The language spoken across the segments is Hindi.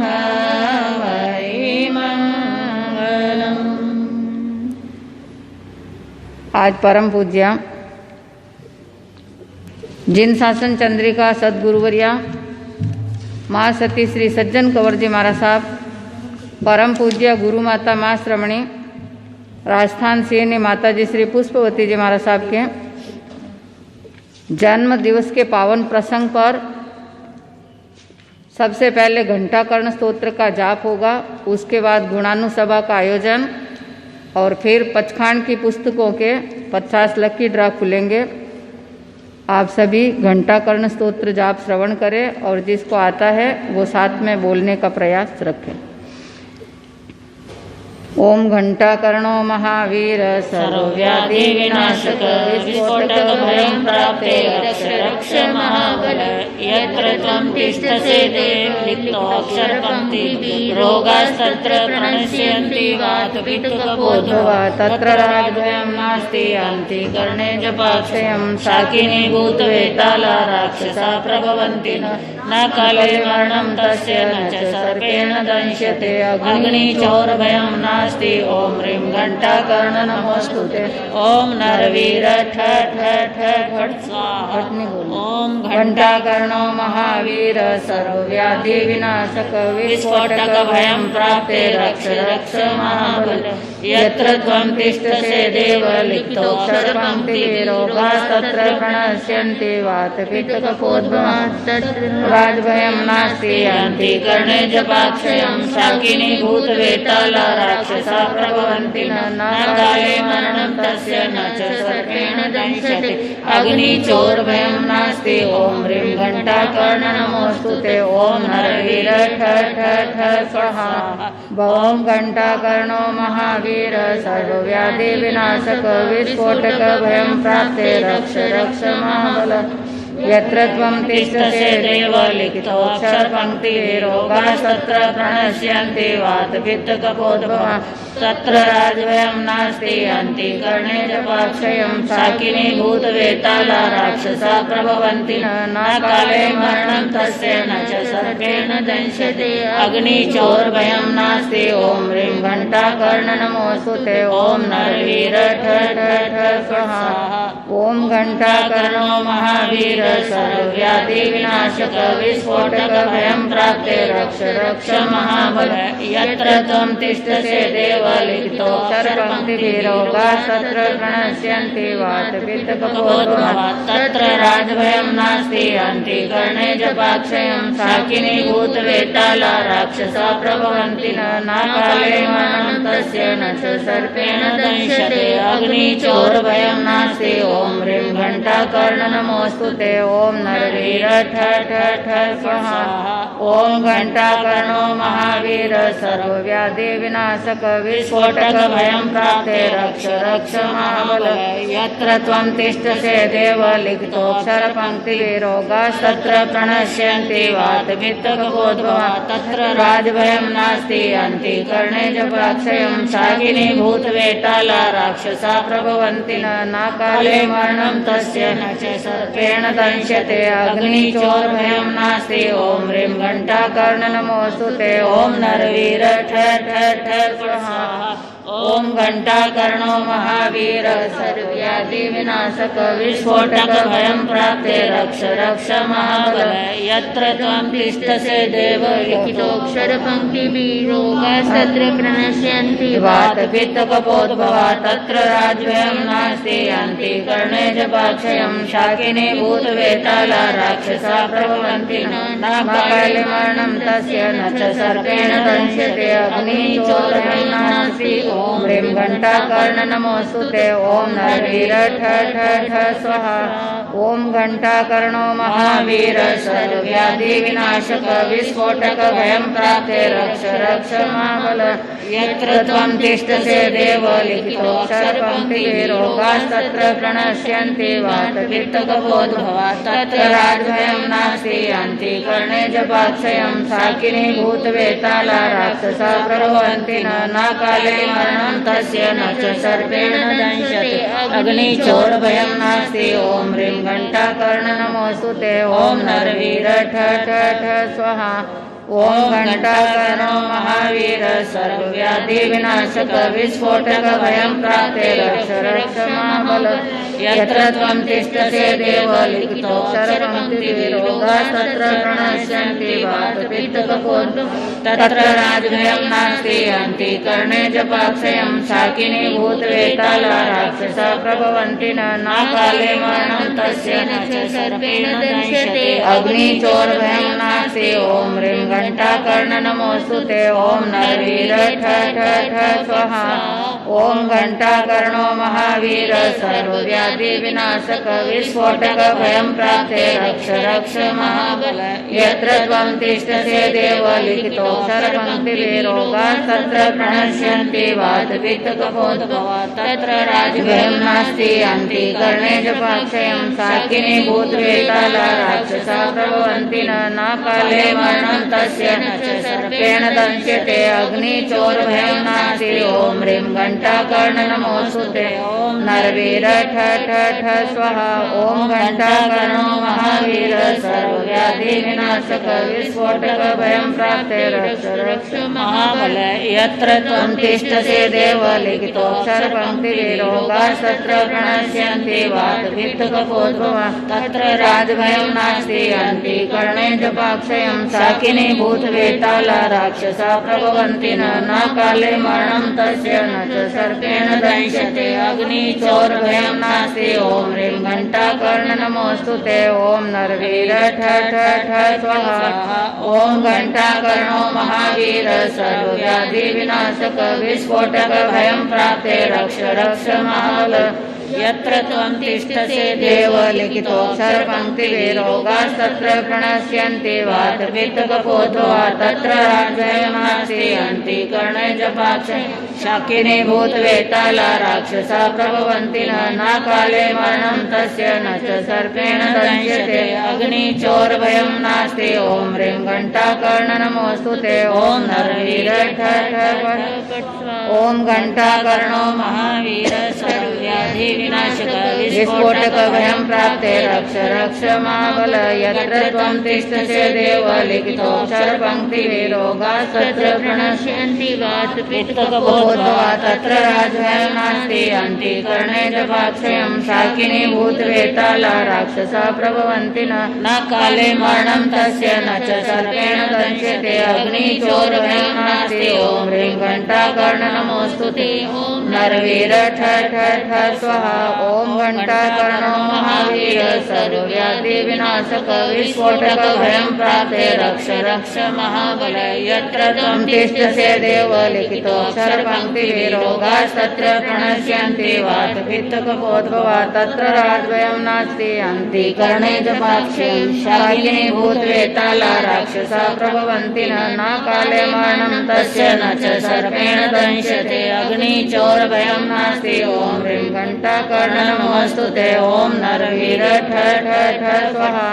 हवै मंगलम्। आज परम पूज्य जिन शासन चंद्रिका सदगुरुवर्या महासती श्री सज्जन कंवर जी महाराज साहब, परम पूज्य गुरु माता माँ श्रमणी राजस्थान सिंह माता जी श्री पुष्पवती जी महाराज साहब के जन्म दिवस के पावन प्रसंग पर सबसे पहले घंटाकर्ण स्तोत्र का जाप होगा, उसके बाद गुणानुसभा का आयोजन और फिर पचखांड की पुस्तकों के 50 लकी ड्रा खुलेंगे। आप सभी घंटाकर्ण स्तोत्र जाप श्रवण करें और जिसको आता है वो साथ में बोलने का प्रयास रखें। ओम घंटाकर्णो महावीर सर्वव्याधि विनाशक विस्फोटक भयं प्राप्ते रक्ष रक्ष महाबल यत्र त्वं तिष्ठसे देव लिप्तोऽक्षर पंक्ति रोगास्तत्र प्रणश्यन्ति वात पित्तकपोद्भवा तत्र राजभयं नास्ति यान्ति कर्णे जपाक्षयं शाकिनी भूतवेताला राक्षसा प्रभवन्ति न काले मरणं तस्य न च सर्पेण दंश्यते अग्निचौरभयं नास्ति। ओम ह्रीं घंटाकर्ण नमोस्तुते। ओम नरवीर ठ ठ ठ घट स्वाहा। ओम घंटाकर्णो महावीर सर्वव्याधि विनाशक विस्फोटक भयं प्राप्ते रक्ष रक्ष महाबल यत्र त्वं तिष्ठसे देव लिप्तोऽक्षर पंक्ति रोगास्तत्र प्रणश्यन्ति वात पित्तकपोद्भवा तत्र राजभयं नास्ति यान्ति कर्णे जपाक्षयं शाकिनी भूतवेताला राक्षसा प्रभवन्ति न काले मरणं तस्य न च सर्पेण दंश्यते अग्निचौरभयं नास्ति। ओम ह्रीं घंटाकर्ण नमोस्तुते। ओम नरवीर ठ ठ ठ स्वाहा। ओम घंटाकर्णो महावीर सर्वव्याधि विनाशक विस्फोटक भयं प्राप्ते रक्ष रक्ष महाबल यत्र त्वं तिष्ठसे देव लिखितोऽक्षर पंक्ति रोगास्तत्र प्रणश्यन्ति वात पित्तकपोद्भवा तत्र राजभयं नास्ति यान्ति कर्णे जपाक्षयं शाकिनी भूतवेताला राक्षसा प्रभवन्ति न काले मरणं तस्य न च सर्पेण दंश्यते अग्निचौरभयं नास्ति। ओम ह्रीं घंटाकर्ण नमोस्तुते। ओम नरवीर ठ ठ ठ स्वाहा। ओम घंटाकर्णो महावीर सर्वव्याधि विनाशक विस्फोटक भयं प्राप्ते रक्ष रक्ष महाबल यत्र त्वं तिष्ठसे देव लिखितोऽक्षर पंक्ति रोगास्तत्र प्रणश्यन्ति वात पित्तकपोद्भवा तत्र राजभयं नास्ति यान्ति कर्णे जपाक्षयं शाकिनी भूतवेताला राक्षसा प्रभवन्ति न काले मरणं तस्य न च सर्पेण दंश्यते अग्निचौरभयं नास्ति। ओम ह्रीं घंटाकर्ण नमोस्तुते। ओम नरवीर ठ ठ ठ स्वाहा। ओम घंटाकर्णो महावीर सर्वव्याधि विनाशक विस्फोटक भयं प्राप्ते रक्ष रक्ष महाबल यत्र त्वं तिष्ठसे देव लिखितोऽक्षर पंक्ति रोगास्तत्र प्रणश्यन्ति वात पित्तकपोद्भवा तत्र राजभयं नास्ति यान्ति कर्णे जपाक्षयं शाकिनी भूतवेताला राक्षसा प्रभवन्ति न काले मरणं तस्य न च सर्पेण दंश्यते अग्निचौरभयं नास्ति। ओम ह्रीं घंटाकर्ण नमोस्तुते। ओम नरवीर ठ ठ ठ स्वाहा। ओम घंटाकर्णो महावीर सर्वव्याधि विनाशक विस्फोटक भयं प्राप्ते रक्ष रक्ष महाबल यत्र त्वं तिष्ठसे देव लिखितोऽक्षर पंक्ति रोगास्तत्र प्रणश्यन्ति वात पित्तकपोद्भवा तत्र राजभयं नास्ति यान्ति कर्णे जपाक्षयं शाकिनी भूतवेताला राक्षसा प्रभवन्ति न काले मरणं तस्य न च सर्पेण दंश्यते अग्निचौरभयं नास्ति। ओम ह्रीं घंटाकर्ण नमोस्तुते। ओम नरवीर ठ ठ ठ स्वाहा। ओम घंटाकर्णो महावीर सर्वव्याधि विनाशक विस्फोटक भयं प्राप्ते रक्ष रक्ष महाबल यत्र त्वं तिष्ठसे देव लिखितोऽक्षर पंक्ति रोगास्तत्र प्रणश्यन्ति वात पित्तकपोद्भवा तत्र राजभयं नास्ति यान्ति कर्णे जपाक्षयं शाकिनी भूतवेताला राक्षसा प्रभवन्ति न काले मरणं तस्य न च सर्पेण दंश्यते अग्निचौरभयं नास्ति। ओम ह्रीं घंटाकर्ण नमोस्तुते ओम नरवीर ठ ठ ठ स्वाहा ओम घंटाकर्णो महावीर सर्वव्याधि विनाशक विस्फोटक भयं प्राप्ते रक्ष रक्ष महाबल यत्र त्वं तिष्ठसे देव लिखितोऽक्षरपङ्क्तिविरोधा तत्र प्रणश्यन्ति वातपित्तकफोद् तत्र राजभयं नास्ति अन्तिकर्णे जपाक्षयं शाकिनी भूतवेताला राक्षसा प्रभवन्ति न काले मरणं तस्य न च सर्पेण दंश्यते अग्निचोरभयं नास्ति ओम ह्रीं घंटाकर्ण नमोस्तुते ओम नरवीर ठ ठ ठ स्वाहा ओम घंटाकर्णो महावीर सर्वव्याधि विनाशक विस्फोटक भयं प्राप्ते रक्ष रक्ष महाबल यत्र त्वं तिष्ठसे देव लिखितोऽक्षरपङ्क्तिविरोगा तत्र प्रणश्यन्ति वातपित्तकफोद्भवा तत्र राजभयं नास्ति अन्तिकर्णे जपाक्षयं शाकिनी भूतवेताला राक्षसा प्रभवन्ति न काले मरणं तस्य न च सर्पेण दंश्यते अग्निचोरभयं नास्ति ओम ह्रीं घंटाकर्ण नमोस्तुते ओम नरवीर ठ ठ ठ स्वाहा ओम घंटाकर्णो महावीर सर्वव्याधि विनाशक विस्फोटक भयं प्राप्ते रक्ष रक्ष महाबल यत्र त्वं तिष्ठसे देव लिखितोऽक्षरपङ्क्तिविरोगा तत्र प्रणश्यन्ति वातपित्तकफोद्भवा तत्र राजभयं नास्ति अन्तिकर्णे जपाक्षयं शाकिनी भूतवेताला राक्षसा प्रभवन्ति न काले मरणं तस्य न च सर्पेण दंश्यते अग्निचोरभयं नास्ति ओम ह्रीं घंटाकर्ण नमोस्तुते ओम नरवीर ठ ठ ठ स्वाहा ओम घंटाकर्णो महावीर सर्वव्याधि विनाशक विस्फोटक भयं प्राप्ते रक्ष रक्ष महाबल यत्र त्वं तिष्ठसे देव लिखितोऽक्षरपङ्क्तिविरोगा तत्र प्रणश्यन्ति वातपित्तकफोद्भवा तत्र राजभयं नास्ति अन्तिकर्णे जपाक्षयं शाकिनी भूतवेताला राक्षसा प्रभवन्ति न काले मरणं तस्य न च सर्पेण दंश्यते अग्निचोरभयं नास्ति ओम ह्रीं घंटाकर्ण नमोस्तुते ओम नरवीर ठ ठ ओम घंटाकर्णो महावीर सर्वव्याधि विनाशक विस्फोटक भयं प्राप्ते रक्ष रक्ष महाबल यत्र त्वं तिष्ठसे देव लिखितोऽक्षरपङ्क्तिविरोगा तत्र प्रणश्यन्ति वातपित्तकफोद्भवा तत्र राजभयं नास्ति अन्तिकर्णे जपाक्षयं शाकिनी भूतवेताला राक्षसा प्रभवन्ति न काले मरणं तस्य न च सर्पेण दंश्यते अग्निचोरभयं नास्ति ओम ह्रीं घंटाकर्ण नमोस्तुते ओम नरवीर ठ ठ ठ स्वाहा ओम घंटाकर्णो महावीर सर्वव्याधि विनाशक विस्फोटक भयं प्राप्ते रक्ष रक्ष महाबल यत्र त्वं तिष्ठसे देव लिखितोऽक्षरपङ्क्तिविरोगा तत्र प्रणश्यन्ति वातपित्तकफोद्भवा तत्र राजभयं नास्ति अन्तिकर्णे जपाक्षयं शाकिनी भूतवेताला राक्षसा प्रभवन्ति न काले मरणं तस्य न च सर्पेण दंश्यते अग्निचोरभयं नास्ति ओम ह्रीं घंटाकर्ण नमोस्तुते ओम नरवीर ठ ठ ठ स्वाहा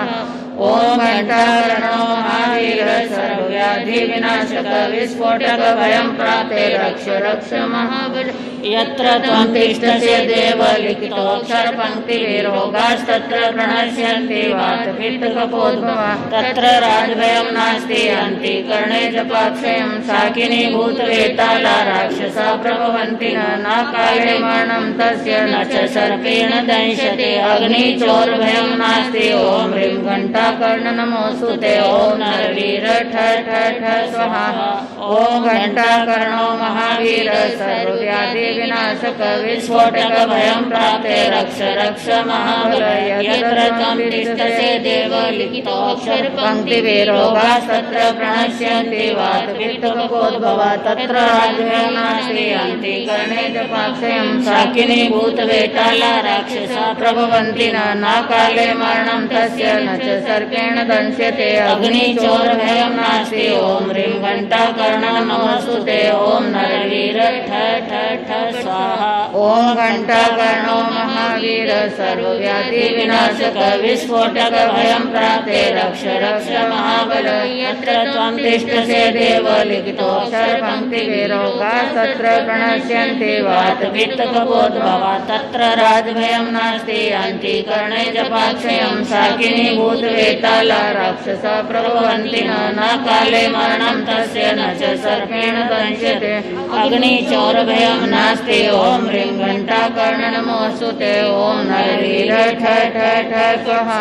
ओम घंटाकर्णो महावीर सर्वव्याधि विनाशक विस्फोटक भयं प्राप्ते रक्ष रक्ष महाबल यत्र त्वं तिष्ठसे देव लिखितोऽक्षरपङ्क्तिविरोगा तत्र प्रणश्यन्ति वातपित्तकफोद्भवा तत्र राजभयं नास्ति अन्तिकर्णे जपाक्षयं शाकिनी भूतवेताला राक्षसा प्रभवन्ति न काले मरणं तस्य न च सर्पेण दंश्यते अग्निचोरभयं नास्ति ओम ह्रीं घंटाकर्ण नमोस्तुते ओम नरवीर ठ ठ ठ स्वाहा ओम घंटाकर्णो महावीर सर्वव्याधि विनाशक विस्फोटक भयं प्राप्ते रक्ष रक्ष महाबल यत्र त्वं तिष्ठसे देव लिखितोऽक्षरपङ्क्तिविरोगा तत्र प्रणश्यन्ति वातपित्तकफोद्भवा तत्र राजभयं नास्ति अन्तिकर्णे जपाक्षयं शाकिनी भूतवेताला राक्षसा प्रभवन्ति न काले मरणं तस्य न च सर्पेण दंश्यते अग्निचोरभयं नास्ति ओम ह्रीं घंटाकर्ण नमोस्तुते ओम नरवीर ठ ठ ठ स्वाहा ओम घंटाकर्णो महावीर सर्वव्याधि विनाशक विस्फोटक भयं प्राप्ते रक्ष रक्ष महाबल यत्र त्वं तिष्ठसे देव लिखितोऽक्षर पंक्ति विरोगा तत्र प्रणश्यन्ति वात पित्त कपोद्भवा तत्र राजभयं नास्ति अंतिकर्णे जपाक्षयं शाकिनी भूतवेताला राक्षसा प्रभवन्ति न काले मरणं तस्य न च सर्पेण दंश्यते अग्निचौरभयं नास्ति ओम ह्रीं घंटाकर्ण नमोऽस्तुते ओम नरवीर ठ ठ ठ स्वाहा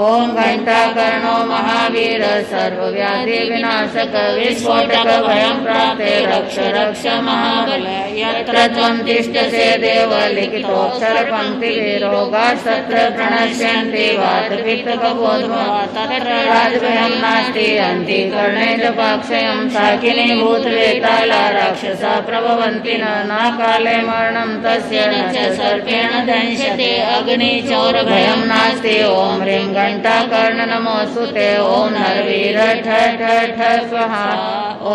ओम घंटाकर्णो महावीर सर्वव्याधि विनाशक विस्फोटक भयं प्राप्ते रक्ष रक्ष महाबल यत्र त्वं तिष्ठसे देव लिखितोऽक्षर पंक्ति विरोगा तत्र प्रणश्यन्ति वात पित्त कपोद्भवा तत्र राजभयं नास्ति अंतिकर्णे जपाक्षयं शाकिनी भूतवेताला राक्षसा प्रभवन्ति न काले मरणं तस्य न च सर्पेण दंश्यते अग्निचौरभयं नास्ति ओम ह्रीं घंटाकर्ण नमोऽस्तुते ओम नरवीर ठ ठ ठ स्वाहा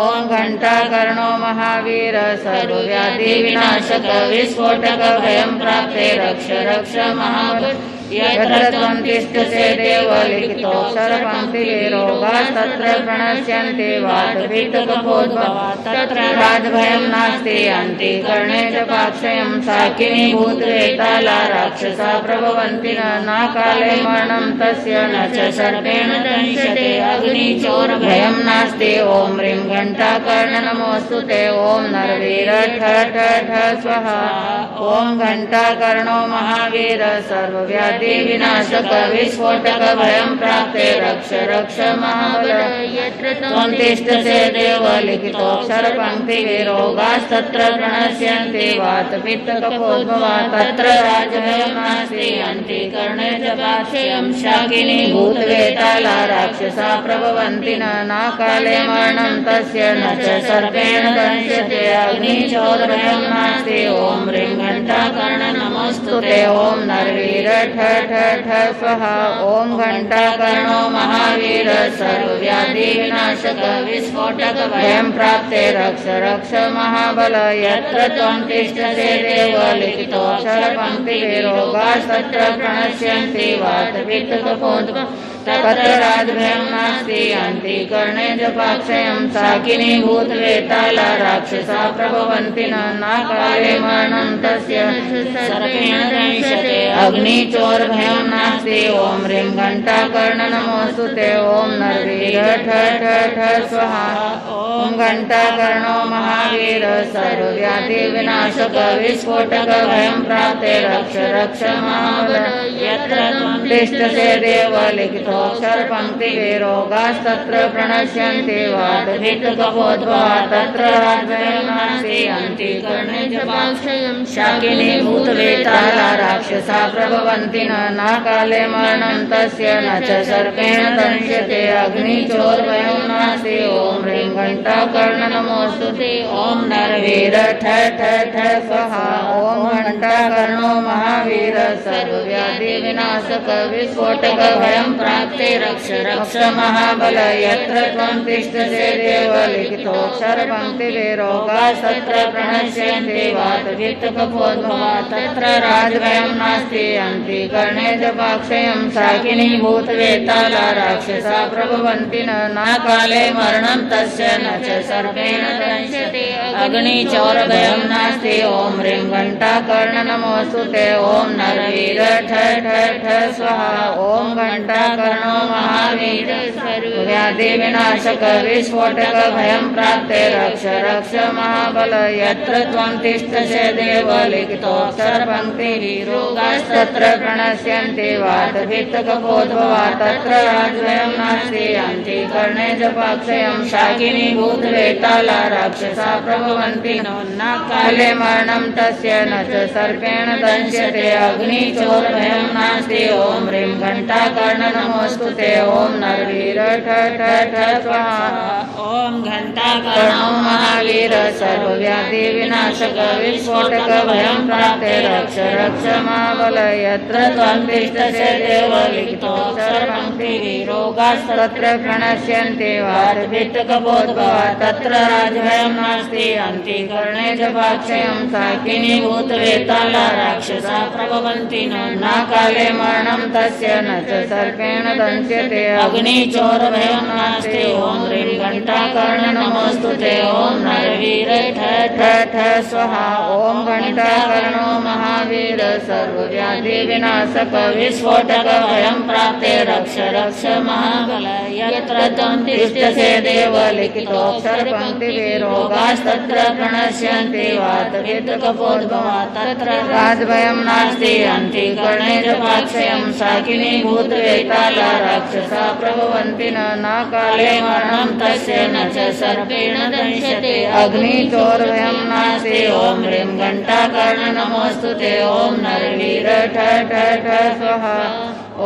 ओम घंटाकर्णो महावीर सर्वव्याधि विनाशक विस्फोटक भयं प्राप्ते रक्ष रक्ष महाबल यत्र त्वं तिष्ठसे देव लिखितोऽक्षर पंक्ति विरोगा तत्र प्रणश्यन्ति वात पित्त कपोद्भवा तत्र राजभयं नास्ति अंतिकर्णे जपाक्षयं शाकिनी भूतवेताला राक्षसा प्रभवन्ति न काले मरणं तस्य न च सर्पेण दंश्यते अग्निचौरभयं नास्ति ओम ह्रीं घंटाकर्ण नमोऽस्तुते ओम नरवीर ठ ठ ठ स्वाहा ओम घंटाकर्णो महावीर सर्वव्याधि विनाशक विस्फोटक भयं प्राप्ते रक्ष रक्ष महाबल यत्र त्वं तिष्ठसे देव लिखितोऽक्षर पंक्ति विरोगास्तत्र प्रणश्यन्ति वात पित्त कपोद्भवा तत्र राजभयं नास्ति अंतिकर्णे जपाक्षयं शाकिनी भूतवेताला राक्षसा प्रभवन्ति न काले मरणं तस्य न च सर्पेण दंश्यते अग्निचौरभयं नास्ति ओम ह्रीं घंटाकर्ण नमोऽस्तुते ओम नरवीर ठ ठ ठ स्वाहा ओम घंटाकर्णो महावीर सर्वव्याधि विनाशक विस्फोटक भयं प्राप्ते रक्ष रक्ष महाबल यत्र त्वं तिष्ठसे देव लिखितोऽक्षर पंक्ति विरोगा तत्र प्रणश्यन्ति वात पित्त कपोद्भवा तत्र राजभयं नास्ति अंतिकर्णे जपाक्षयं शाकिनी भूतवेताला राक्षसा प्रभवन्ति न काले मरणं तस्य सर्पेण दंश्यते अग्निचौरभयं नास्ति ओम ह्रीं घंटाकर्ण नमोऽस्तुते ओम नरवीर ठ ठ ठ स्वाहा ओम घंटाकर्णो महावीर सर्वव्याधि विनाशक विस्फोटक भयं प्राप्ते रक्ष रक्ष महाबल यत्र त्वं तिष्ठसे देव लिखितोऽक्षर पंक्ति विरोगास्तत्र प्रणश्यन्ति वात पित्त कपोद्भवा तत्र राजभयं नास्ति अंतिकर्णे जपाक्षयं शाकिनी भूतवेताला राक्षसा प्रभवन्ति न काले मरणं तस्य न च सर्पेण दंश्यते अग्निचौरभयं नास्ति ओम ह्रीं घंटाकर्ण नमोऽस्तुते ओम नरवीर ठ ठ ठ स्वाहा ओम घंटाकर्णो महावीर सर्वव्याधि विनाशक विस्फोटक भयं प्राप्ते रक्ष रक्ष महाबल यत्र त्वं तिष्ठसे देव लिखितोऽक्षर पंक्ति विरोगास्तत्र प्रणश्यन्ति वात पित्त कपोद्भवा तत्र राजभयं नास्ति अंतिकर्णे जपाक्षयं शाकिनी भूतवेताला राक्षसा प्रभवन्ति न काले मरणं तस्य न च सर्पेण दंश्यते अग्निचौरभयं नास्ति ओम ह्रीं घंटाकर्ण नमोऽस्तुते ओम नरवीर ठ ठ ठ स्वाहा ओम घंटाकर्णो महावीर सर्वव्याधि विनाशक विस्फोटक भयं प्राप्ते रक्ष रक्ष महाबल यत्र त्वं तिष्ठसे देव लिखितोऽक्षर पंक्ति विरोगास्तत्र प्रणश्यन्ति वात पित्त कपोद्भवा तत्र राजभयं नास्ति अंतिकर्णे जपाक्षयं शाकिनी भूतवेताला राक्षसा प्रभवन्ति न काले मरणं तस्य न च सर्पेण दंश्यते अग्निचौरभयं नास्ति ओम ह्रीं घंटाकर्ण नमोऽस्तुते ओम नरवीर ठ ठ ठ स्वाहा ओम घंटाकर्णो महावीर सर्वव्याधि विनाशक विस्फोटक भयं प्राप्ते रक्ष रक्ष महाबल यत्र त्वं तिष्ठसे देव लिखितोऽक्षर पंक्ति तत्र प्रणश्यन्ति वातपित्तकफोद्भवा तत्र राजभयं नास्ति अन्तिकर्णे च पाक्षयं साकिनी भूतवेताला राक्षसा प्रभवन्ति न काले मरणं तस्य न च सर्पेण दंश्यते अग्निचोरभयं नास्ति ओम ह्रीं घंटाकर्ण नमोस्तुते ओम नरवीर ठ ठ स्वाहा ओम घंटाकर्णो महावीर सर्वव्याधि विनाशक विस्फोटक भयं प्राप्ते रक्ष रक्ष महाबल यत्र त्वं तिष्ठसे देव लिखितोऽक्षर पंक्तिभिरोगास्तत्र प्रणश्यन्ति वातपित्तकफोद्भवा तत्र राजभयं नास्ति अन्तिकर्णे च पाक्षयं साकिनी भूतवेताला राक्षसा प्रभवन्ति न काले मरणं तस्य न च सर्पेण दंश्यते अग्निचोरभयं नास्ति ओम ह्रीं घंटाकर्ण नमोस्तुते ओम नरवीर ठ ठ ठ स्वाहा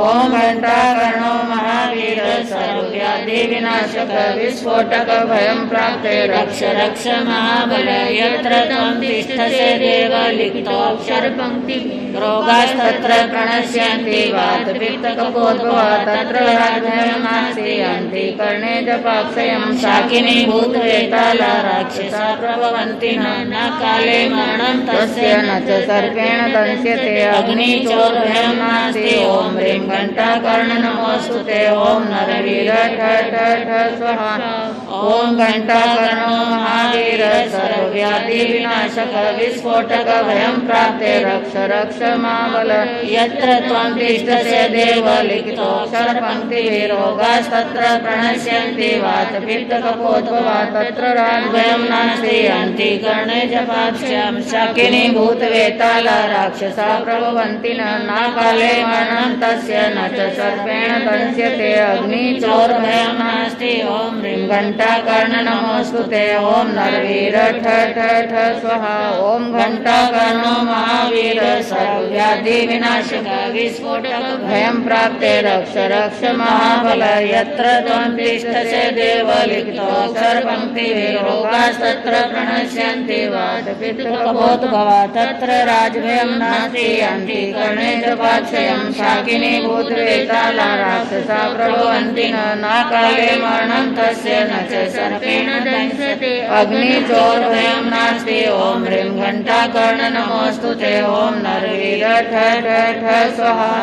ओम घंटाकर्णो महावीर सर्वव्याधि विनाशक विस्फोटक भयं प्राप्ते रक्ष रक्ष महाबल यत्र त्वं तिष्ठसे देव लिखितोऽक्षर पंक्ति रोगास्तत्र प्रणश्यन्ति वातपित्तकफोद्भवा तत्र राजभयं नास्ति अन्तिकर्णे च पाक्षयं शाकिनी भूतवेताला राक्षसा प्रभवन्ति न काले मरणं तस्य न च सर्पेण दंश्यते अग्निचोरभयं नास्ति ओम ह्रीं घंटाकर्ण नमोस्तुते ओम नरवीर ठ ठ ठ स्वाहा ओम घंटाकर्णो महावीर सर्वव्याधि विनाशक विस्फोटक भयं प्राप्ते रक्ष रक्ष महाबल यत्र त्वं तिष्ठसे देव लिखितोऽक्षर पंक्तिभिरोगास्तत्र प्रणश्यन्ति वातपित्तकफोद्भवा तत्र राजभयं नास्ति अन्तिकर्णे च पाक्षयं शाकिनी भूतवेताला राक्षसा प्रभवन्ति न काले मरणं तस्य न च सर्पेण दंश्यते अग्निचोरभयं नास्ति ओम ह्रीं घंटाकर्ण नमोस्तुते ओम नरवीर ठ ठ ठ स्वाहा ओम घंटाकर्णो महावीर सर्वव्याधि विनाशक विस्फोटक भयं प्राप्ते रक्ष रक्ष महाबल यत्र त्वं तिष्ठसे देव लिखितोऽक्षर पंक्तिभिरोगास्तत्र प्रणश्यन्ति वातपित्तकफोद्भवा तत्र राजभयं नास्ति अन्तिकर्णे च पाक्षयं शाकिनी भूतवेताला राक्षसा प्रभवन्ति न काले मरणं तस्य न च सर्पेण दंश्यते अग्निचोरभयं नास्ति ओम ह्रीं घंटाकर्ण नमोस्तुते ओम नरवीर ठ ठ ठ स्वाहा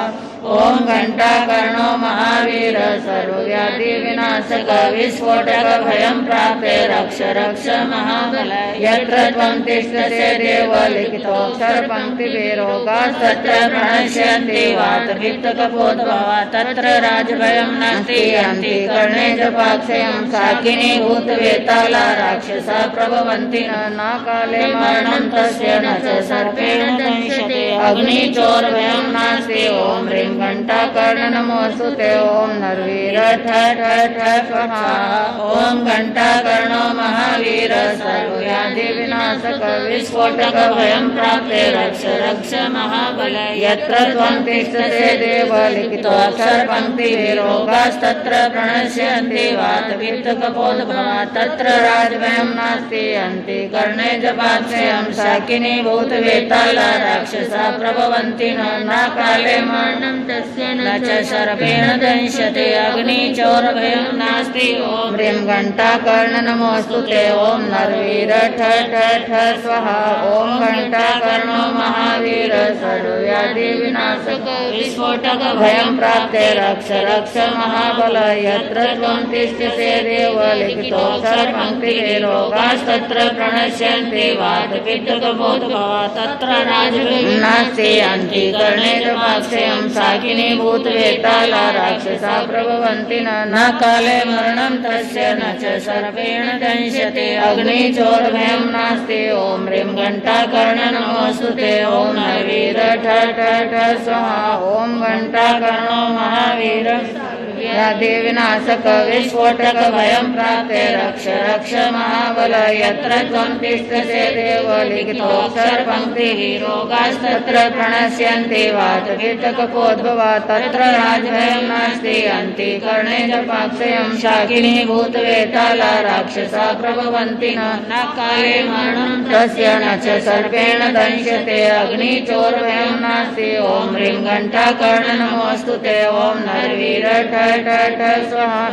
ओम घंटाकर्णो महावीर सर्वव्याधि विनाशक विस्फोटक भयं प्राप्ते रक्ष रक्ष महाबल यत्र त्वं तिष्ठसे देव लिखितोऽक्षर पंक्तिभिरोगास्तत्र प्रणश्यन्ति वातपित्तकफोद्भवा तत्र राजभयं नास्ति अन्तिकर्णे च पाक्षयं शाकिनी भूतवेताला राक्षसा प्रभवन्ति न काले मरणं तस्य न च सर्पेण दंश्यते अग्निचोरभयं नास्ति ओम ह्रीं घंटाकर्ण नमोस्तुते ओम नरवीर ठ ठ ठ स्वाहा ओम घंटाकर्णो महावीर सर्वव्याधि विनाशक विस्फोटक भयं प्राप्ते रक्ष रक्ष महाबल यत्र त्वं तिष्ठसे देव लिखितोऽक्षर पंक्तिभिरोगास्तत्र प्रणश्यन्ति वातपित्तकफोद्भवा तत्र राजभयं नास्ति अन्तिकर्णे च पाक्षयं शाकिनी भूतवेताला राक्षसा प्रभवन्ति न काले मरणं तस्य न च सर्पेण दंश्यते अग्निचोरभयं नास्ति ओम ह्रीं घंटाकर्ण नमोस्तुते ओम नरवीर ठ ठ ठ स्वाहा ओम घंटाकर्णो महावीर सर्वव्याधि विनाशक विस्फोटक भयं प्राप्ते रक्ष रक्ष महाबल यत्र त्वं तिष्ठसे देव लिखितोऽक्षर पंक्तिभिरोगास्तत्र प्रणश्यन्ति वातपित्तकफोद्भवा तत्र राजभयं नास्ति अन्तिकर्णे च पाक्षयं शाकिनी भूतवेताला राक्षसा प्रभवन्ति न काले मरणं तस्य न च सर्पेण दंश्यते अग्निचोरभयं नास्ति ओम ह्रीं घंटाकर्ण नमोस्तुते ओम नरवीर ठ ठ ठ स्वाहा ओम घंटाकर्णो महावीर व्याधि विनाशक विस्फोटक भयं प्राप्ते रक्ष रक्ष महाबल यत्र त्वं तिष्ठसे देव लिखितोऽक्षर पंक्तिभिरोगास्तत्र प्रणश्यन्ति वातपित्तकफोद्भवा तत्र राजभयं नास्ति अन्तिकर्णे च पाक्षयं शाकिनी भूतवेताला राक्षसा प्रभवन्ति न काले मरणं तस्य न च सर्पेण दंश्यते अग्निचोरभयं नास्ति ओम ह्रीं घंटाकर्ण नमोस्तुते ओम नरवीर ठ ठ ठ स्वाहा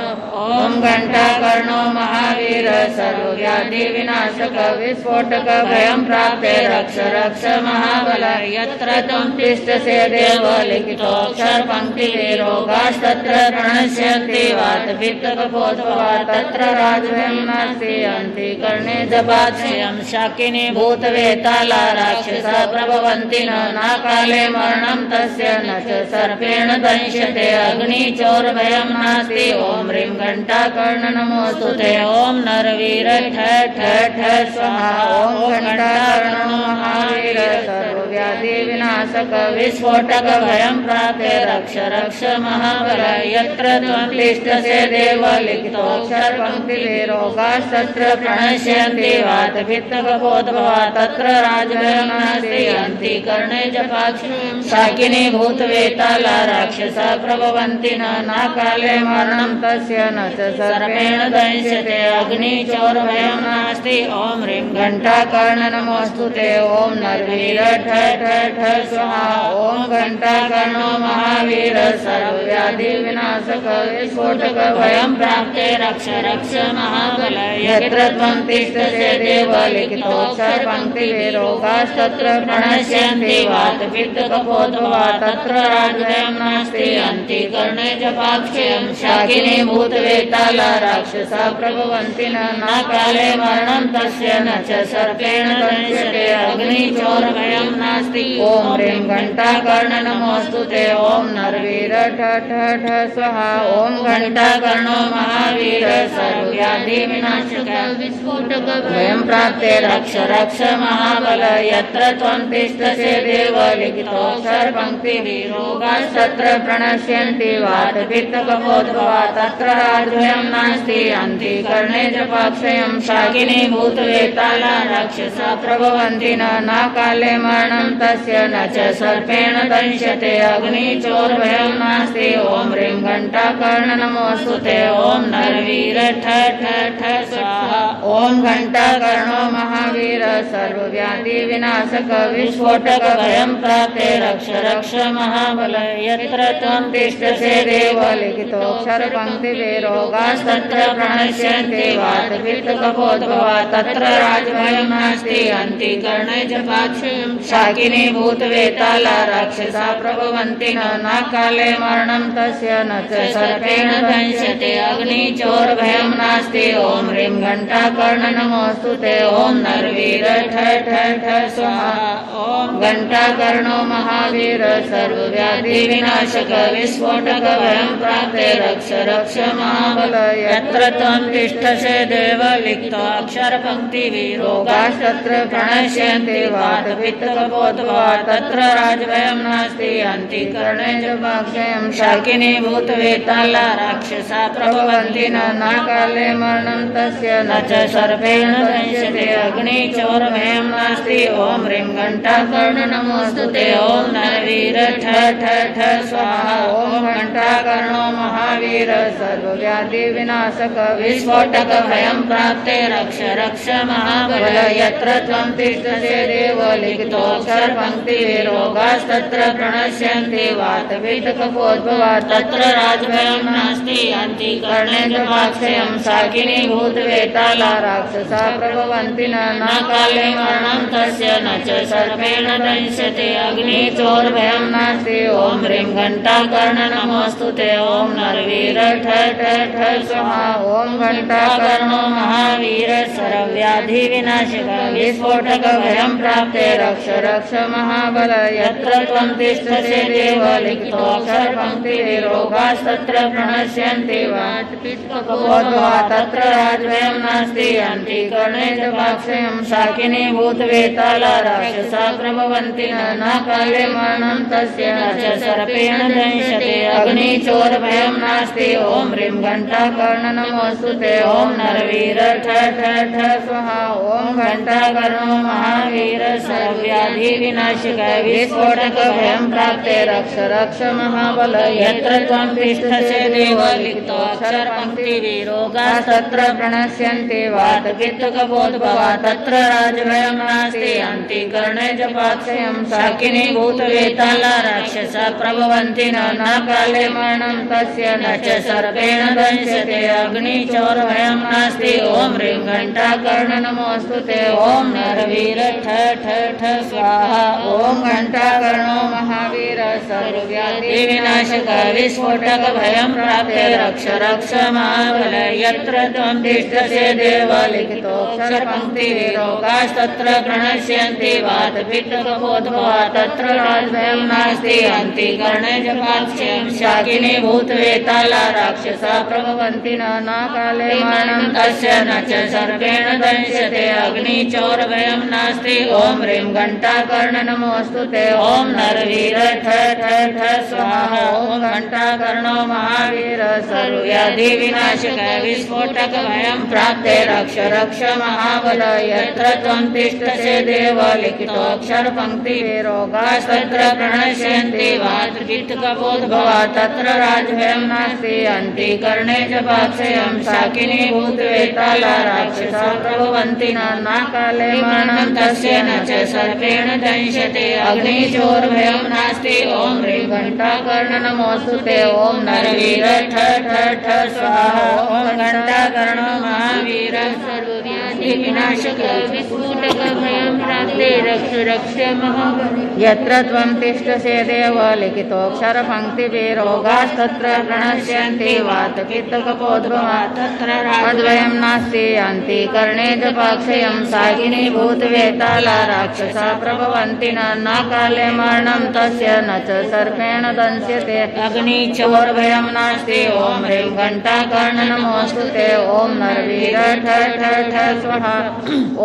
ओम घंटाकर्णो महावीर सर्वव्याधि विनाशक विस्फोटक भयं प्राप्ते रक्ष रक्ष महाबल यत्र त्वं तिष्ठसे देव लिखितोऽक्षर पंक्तिविरोगास्तत्र प्रणश्यन्ति वातपित्तकपोद्भवा तत्र राजभयं नास्ति अन्तिकर्णे जपाक्षयं शाकिनी भूतवेताला राक्षसा प्रभवन्ति न काले मरणं तस्य न च सर्पेण दंश्यते अग्निचोरभयं नास्ति ओम ह्रीं घंटाकर्ण नमोस्तुते ओम नरवीर ठ ठ ठ स्वाहा ओम घंटाकर्णो महावीर सर्वव्याधि विनाशक विस्फोटक भयं प्राप्ते रक्ष रक्ष महाबल यत्र त्वं तिष्ठसे देव लिखितोऽक्षर पंक्तिविरोगास्तत्र प्रणश्यन्ति वातपित्तकपोद्भवा तत्र राजभयं नास्ति अन्तिकर्णे जपाक्षयं शाकिनी भूतवेताला राक्षसा प्रभवन्ति न काले मरणं तस्य न च सर्पेण दंश्यते अग्निचोरभयं नास्ति ओम ह्रीं घंटाकर्ण नमोस्तुते ओम नरवीर ठ ठ ठ स्वाहा ओम घंटाकर्णो महावीर सर्वव्याधि विनाशक विस्फोटक भयं प्राप्ते रक्ष रक्ष महाबल यत्र त्वं तिष्ठसे देव लिखितोऽक्षर पंक्तिविरोगास्तत्र प्रणश्यन्ति वातपित्तकपोद्भवा तत्र राजभयं नास्ति अन्तिकर्णे जपाक्षयं शाकिनी भूतवेताला राक्षसा प्रभवन्ति न काले मरणं तस्य न च सर्पेण दंश्यते अग्निचोरभयं नास्ति ओम ह्रीं घंटाकर्ण नमोस्तुते ओम नरवीर ठ ठ ठ स्वाहा ओम घंटाकर्णो महावीर सर्वव्याधि विनाशक विस्फोटक भयं प्राप्ते रक्ष रक्ष महाबल यत्र त्वं तिष्ठसे देव लिखितोऽक्षर पंक्तिविरोगास्तत्र प्रणश्यन्ति वातपित्तकपोद्भवा तत्र राजभयं नास्ति अन्तिकर्णे जपाक्षयं शाकिनी भूतवेताला राक्षसा प्रभवन्ति न काले मरणं तस्य न च सर्पेण दंश्यते अग्निचोरभयं नास्ति ओम ह्रीं घंटाकर्ण नमोस्तुते ओम नरवीर ठ ठ ठ स्वाहा ओम घंटाकर्णो महावीर सर्वव्याधि विनाशक विस्फोटक भयं प्राप्ते रक्ष रक्ष महाबल यत्र त्वं तिष्ठसे देव लिखितोऽक्षर पंक्तिविरोगास्तत्र प्रणश्यन्ति वातपित्तकपोद्भवा तत्र राजभयं नास्ति अन्तिकर्णे जपाक्षयं शाकिनी भूतवेताला राक्षसा प्रभवन्ति न काले मरणं तस्य न च सर्पेण दंश्यते अग्निचोरभयं नास्ति ओम ह्रीं घंटाकर्ण नमोस्तुते ओम नरवीर ठ ठ ठ स्वाहा ओम घंटाकर्णो महावीर सर्वव्याधि विनाशक विस्फोटक भयं प्राप्ते रक्ष रक्ष महाबल यत्र त्वं तिष्ठसे देव लिखितोऽक्षर पंक्तिविरोगास्तत्र प्रणश्यन्ति वातपित्तकपोद्भवा तत्र राजभयं नास्ति अन्तिकर्णे जपाक्षयं शाकिनी भूतवेताला राक्षसा प्रभवन्ति न काले मरणं तस्य न च सर्पेण दंश्यते अग्निचोरभयं नास्ति ओम ह्रीं घंटाकर्ण नमोस्तुते ओम नरवीर ठ ठ ठ स्वाहा ओम घंटाकर्णो महावीर सर्वव्याधि विनाशक विस्फोटक भयं प्राप्ते रक्ष रक्ष महाबल यत्र त्वं तिष्ठसे देव लिखितोऽक्षर पंक्तिविरोगास्तत्र प्रणश्यन्ति वातपित्तकपोद्भवा तत्र राजभयं नास्ति अन्तिकर्णे जपाक्षयं शाकिनी भूतवेताला राक्षसा प्रभवन्ति न काले मरणं तस्य न च सर्पेण दंश्यते अग्निचोरभयं नास्ति ओम ह्रीं घंटाकर्ण नमोस्तुते ओम नरवीर ठ ठ ठ स्वाहा ओम घंटाकर्णो महावीर सर्वव्याधि विनाशक विस्फोटक भयं प्राप्ते रक्ष रक्ष महाबल यत्र त्वं तिष्ठसे देव लिखितोऽक्षर पंक्तिविरोगास्तत्र प्रणश्यन्ति वातपित्तकपोद्भवा तत्र राजभयं नास्ति अन्तिकर्णे जपाक्षयं शाकिनी भूतवेताला राक्षसा प्रभवन्ति न काले मरणं तस्य न च सर्पेण दंश्यते अग्निचोरभयं नास्ति ओम ह्रीं घंटाकर्ण नमोस्तुते ओम नरवीर ठ ठ ठ स्वाहा ओम घंटाकर्णो महावीर सर्वव्याधि विनाशक विस्फोटक भयं प्राप्ते रक्ष रक्ष महाबल यत्र त्वं तिष्ठसे देव लिखितो अक्षर पंक्ति विरोगास्तत्र प्रणश्यन्ते वात पित्तकपोद्भवा तत्र राजभयं नास्ति अन्ति कर्णे जपाक्षयं शाकिनी भूतवेताला राक्षसा प्रभवन्ति न काले मरणं तस्य न च सर्पेण दंश्यते अग्निचोरभयं नास्ति ओम ह्रीं घंटाकर्ण नमोस्तुते ओम नरवीर ठ ठ ठ स्वाहा ओम घंटाकर्णो महावीर सर्वव्याधि विनाशक विस्फोटक भयं प्राप्ते रक्ष रक्ष महाबल यत्र त्वं तिष्ठसे देव लिखितोऽक्षर पंक्ति विरोगास्तत्र प्रणश्यन्ति वात पित्तकपोद्भवा तत्र राजभयं नास्ति अन्ति कर्णे जपाक्षयं शाकिनी भूतवेताला राक्षसा प्रभवन्ति न काले मरणं तस्य न च सर्पेण दंश्यते अग्निचोरभयं नास्ति ओम ह्रीं घंटाकर्ण नमोस्तुते ओम नरवीर ठ ठ ठ स्वाहा ओम घंटाकर्णो महावीर सर्वव्याधि विनाशक विस्फोटक भयं प्राप्ते रक्ष रक्ष महाबल यत्र त्वं तिष्ठसे देव लिखितोऽक्षर पंक्ति विरोगास्तत्र प्रणश्यन्ति वात पित्तकपोद्भवा तत्र राजभयं नास्ति अन्ति कर्णे जपाक्षयं शाकिनी भूतवेताला राक्षसा प्रभवन्ति न काले मरणं तस्य न च सर्पेण दंश्यते अग्निचोरभयं नास्ति ओम ह्रीं घंटाकर्ण नमोस्तुते ओम नरवीर ठ ठ ठ स्वाहा ओम घंटाकर्णो महावीर सर्वव्याधि विनाशक विस्फोटक भयं प्राप्ते रक्ष रक्ष महाबल यत्र त्वं तिष्ठसे देव लिखितोऽक्षर पंक्ति विरोगास्तत्र प्रणश्यन्ति वात पित्तकपोद्भवा तत्र राजभयं नास्ति अन्ति कर्णे जपाक्षयं शाकिनी भूतवेताला राक्षसा प्रभवन्ति न काले मरणं तस्य न च सर्पेण दंश्यते अग्निचोरभयं नास्ति ओम ह्रीं घंटाकर्ण नमोस्तुते ओम नरवीर ठ ठ ठ स्वाहा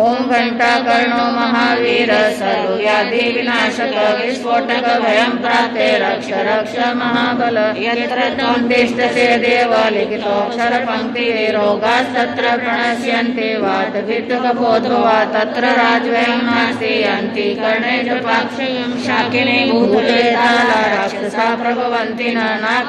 ओम घंटाकर्णो महावीर सर्वव्याधि विनाशक विस्फोटक भयं प्राप्ते रक्ष रक्ष महाबल यत्र त्वं तिष्ठसे देव लिखितोऽक्षर पंक्ति विरोगास्तत्र प्रणश्यन्ति वात पित्तकपोद्भवा तत्र राजभयं नास्ति अन्ति कर्णे जपाक्षयं शाकिनी भूतवेताला राक्षसा प्रभवन्ति न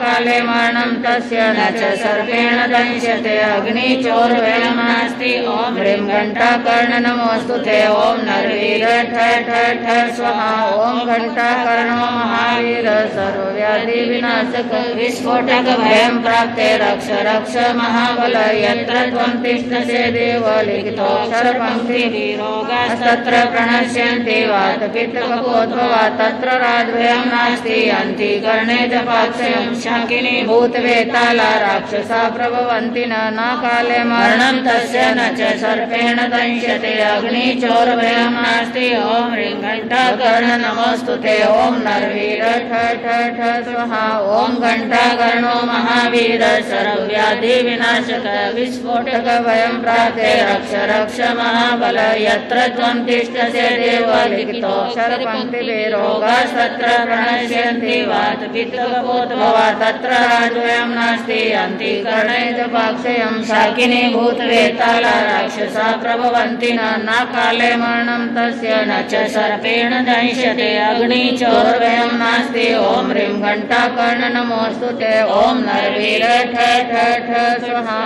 काले मरणं तस्य न च सर्पेण दंश्यते अग्निचोरभयं नास्ति ओम ह्रीं घंटाकर्ण नमोस्तुते ओम नरवीर ठ ठ ठ स्वाहा ओम घंटाकर्णो महावीर सर्वव्याधि विनाशक विस्फोटक भयं प्राप्ते रक्ष रक्ष महाबल यत्र त्वं तिष्ठसे देव लिखितोऽक्षर पंक्ति विरोगास्तत्र प्रणश्यन्ति वात पित्तकपोद्भवा तत्र राजभयं नास्ति अन्ति कर्णे जपाक्षयं शाकिनी भूतवेताला राक्षसा प्रभवन्ति न काले मरणं तस्य न च सर्पेण दंश्यते अग्निचोरभयं नास्ति ओम ह्रीं घंटाकर्ण नमोस्तुते ओम नरवीर ठ ठ ठ स्वाहा ओम घंटाकर्णो महावीर सर्वव्याधि विनाशक विस्फोटक भयं प्राप्ते रक्ष रक्ष महाबल यत्र त्वं तिष्ठसे देव लिखितोऽक्षर पंक्ति विरोगास्तत्र प्रणश्यन्ति वात पित्तकपोद्भवा तत्र राजभयं नास्ति अन्ति कर्णे जपाक्षयं शाकिनी भूतवेताला राक्षसा प्रभवन्ति न काले मरणं तस्य न च सर्पेण दंश्यते अग्निचोरभयं नास्ति ओम ह्रीं घंटाकर्ण नमोस्तुते ओम नरवीर ठ ठ ठ स्वाहा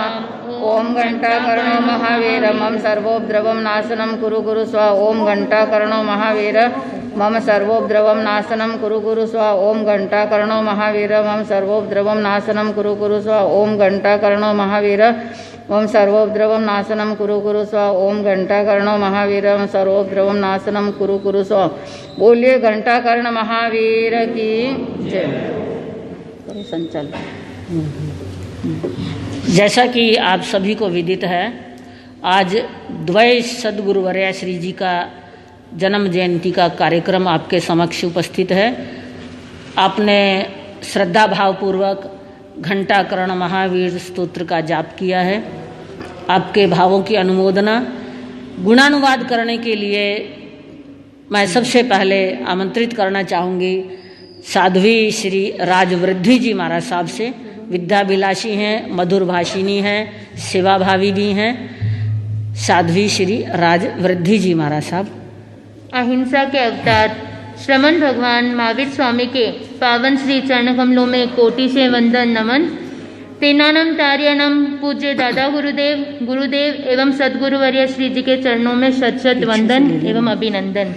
ओम घंटाकर्णो महावीर मम सर्वोपद्रवं नाशनं कुरु गुरु स्वा ओम घंटाकर्णो महावीर मम सर्वोपद्रवं नाशनं कुरु गुरु स्वा ओम घंटाकर्णो महावीर मम सर्वोपद्रवं नाशनं कुरु गुरु स्वा ओम घंटाकर्णो महावीर मम सर्वोपद्रवं नाशनं कुरु गुरु स्वा ओम घंटाकर्णो महावीर मम सर्वोपद्रवं नाशनं कुरु गुरु स्वा। बोलिए घंटाकर्ण महावीर की जय। संचालन। जैसा कि आप सभी को विदित है, आज द्वय सद्गुरुवर्य श्री जी का जन्म जयंती का कार्यक्रम आपके समक्ष उपस्थित है। आपने श्रद्धा भावपूर्वक घंटाकर्ण महावीर स्तोत्र का जाप किया है। आपके भावों की अनुमोदना गुणानुवाद करने के लिए मैं सबसे पहले आमंत्रित करना चाहूँगी साध्वी श्री राजवृद्धि जी महाराज साहब से। विद्याभिलाषी हैं, मधुर भाषिनी हैं, सेवाभावी भी हैं। साध्वी श्री राजवृद्धि जी महाराज साहब। अहिंसा के अवतार श्रमण भगवान महावीर स्वामी के पावन श्री चरण कमलों में कोटि से वंदन नमन। तेनानम तार्यानम पूज्य दादा गुरुदेव एवं सदगुरुवर्य श्री जी के चरणों में शत शत वंदन एवं अभिनंदन।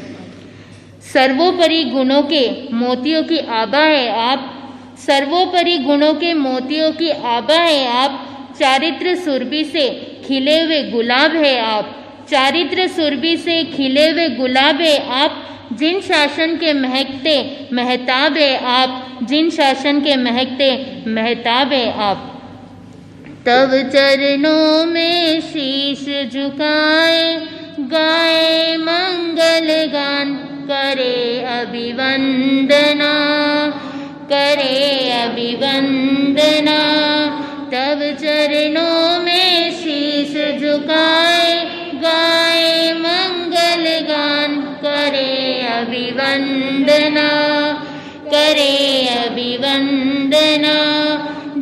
सर्वोपरि गुणों के मोतियों की आभा है आप, सर्वोपरि गुणों के मोतियों की आभा है आप, चारित्र सुरभि से खिले हुए गुलाब है आप, चारित्र सुरभि से खिले हुए गुलाब है आप, जिन शासन के महकते महताब है आप, जिन शासन के महकते महताब है आप। तब चरणों में शीश झुकाए गाए मंगल गान, करे अभिवंदना करे अभिवंदना। तब चरणों में शीश झुकाए गाए मंगल गान, करे अभिवंदना करे अभिवंदना।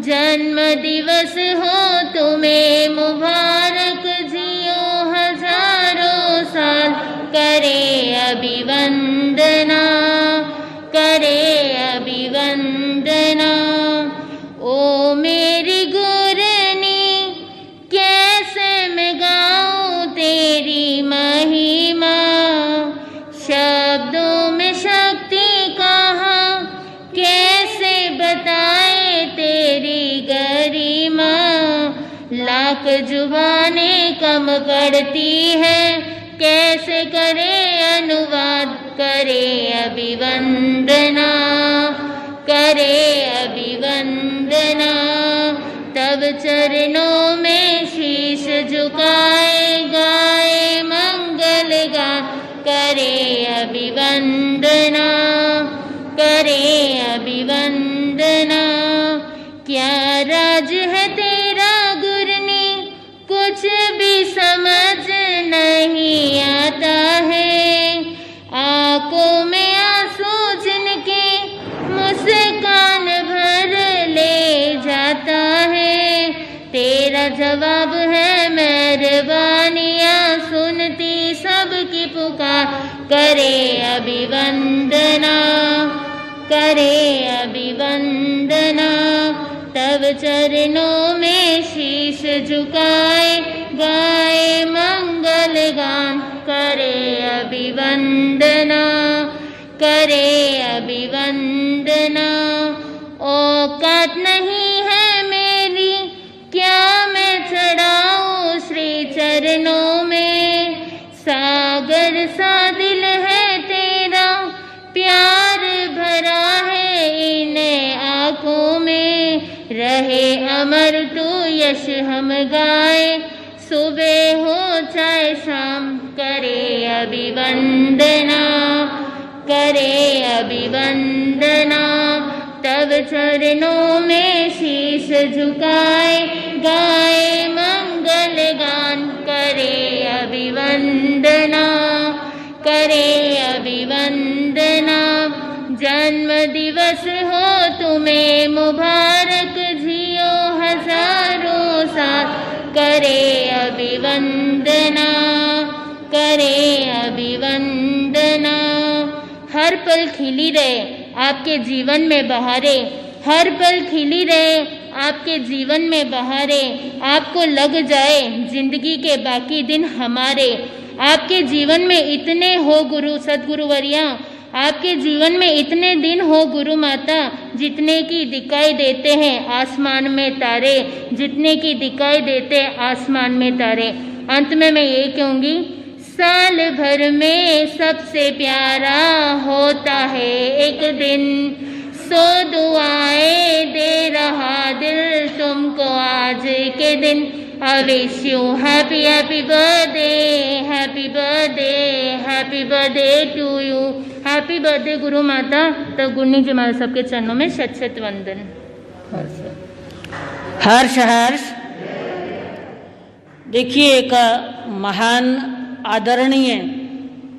जन्म दिवस हो तुम्हें मुबारक, जियो हजारों साल, करे अभिवंदना करे अभिवंदना। ओ मेरी गुरनी कैसे मैं गाऊं तेरी महिमा, शब्दों में शक्ति कहाँ कैसे बताए तेरी गरिमा। लाख जुबानें कम पड़ती है कैसे करे अनुवाद, करे अभिवंदना करे अभिवंदना। तब चरणों में शीश झुकाए गाए मंगल गान, करे अभिवंदना करे अभिवंदना। क्या राज है तेरा गुरनी कुछ भी समझ नहीं आता है, आंखों में आंसू जिनके मुस्कान भर ले जाता है। तेरा जवाब है मेहरबानियाँ सुनती सबकी पुकार, करे अभिवंदना करे अभिवंदना। तब चरणों में शीश झुकाए गाए मंगल गान, करे अभिवंदना करे अभिवंदना। औकात नहीं है मेरी क्या मैं चढ़ाऊं श्री चरणों में, सागर सा दिल है तेरा प्यार भरा है इन आँखों में। रहे अमर तू यश हम गाए, सुबह हो चाहे शाम, करे अभिवंदना करे अभिवंदना। तब चरणों में शीश झुकाए गाए मंगल गान, करे अभिवंदना करे अभिवंदना। जन्म दिवस हो तुम्हें मुबारक, जियो हजारों साल, करे अभिवंदना करे अभिवंदना। हर पल खिली रहे आपके जीवन में बहारें, हर पल खिली रहे आपके जीवन में बहारें। आपको लग जाए जिंदगी के बाकी दिन हमारे, आपके जीवन में इतने हो गुरु सदगुरुवर्या, आपके जीवन में इतने दिन हो गुरु माता, जितने की दिखाई देते हैं आसमान में तारे, जितने की दिखाई देते आसमान में तारे। अंत में मैं ये कहूँगी, साल भर में सबसे प्यारा होता है एक दिन, सो दुआएं दे रहा दिल तुमको आज के दिन। I wish you happy happy birthday, happy birthday, happy birthday to you, happy birthday गुरु माता। तब गुरनी जी महाराज सबके चरणों में शत शत वंदन। हर्ष हर्ष। देखिए, एक महान आदरणीय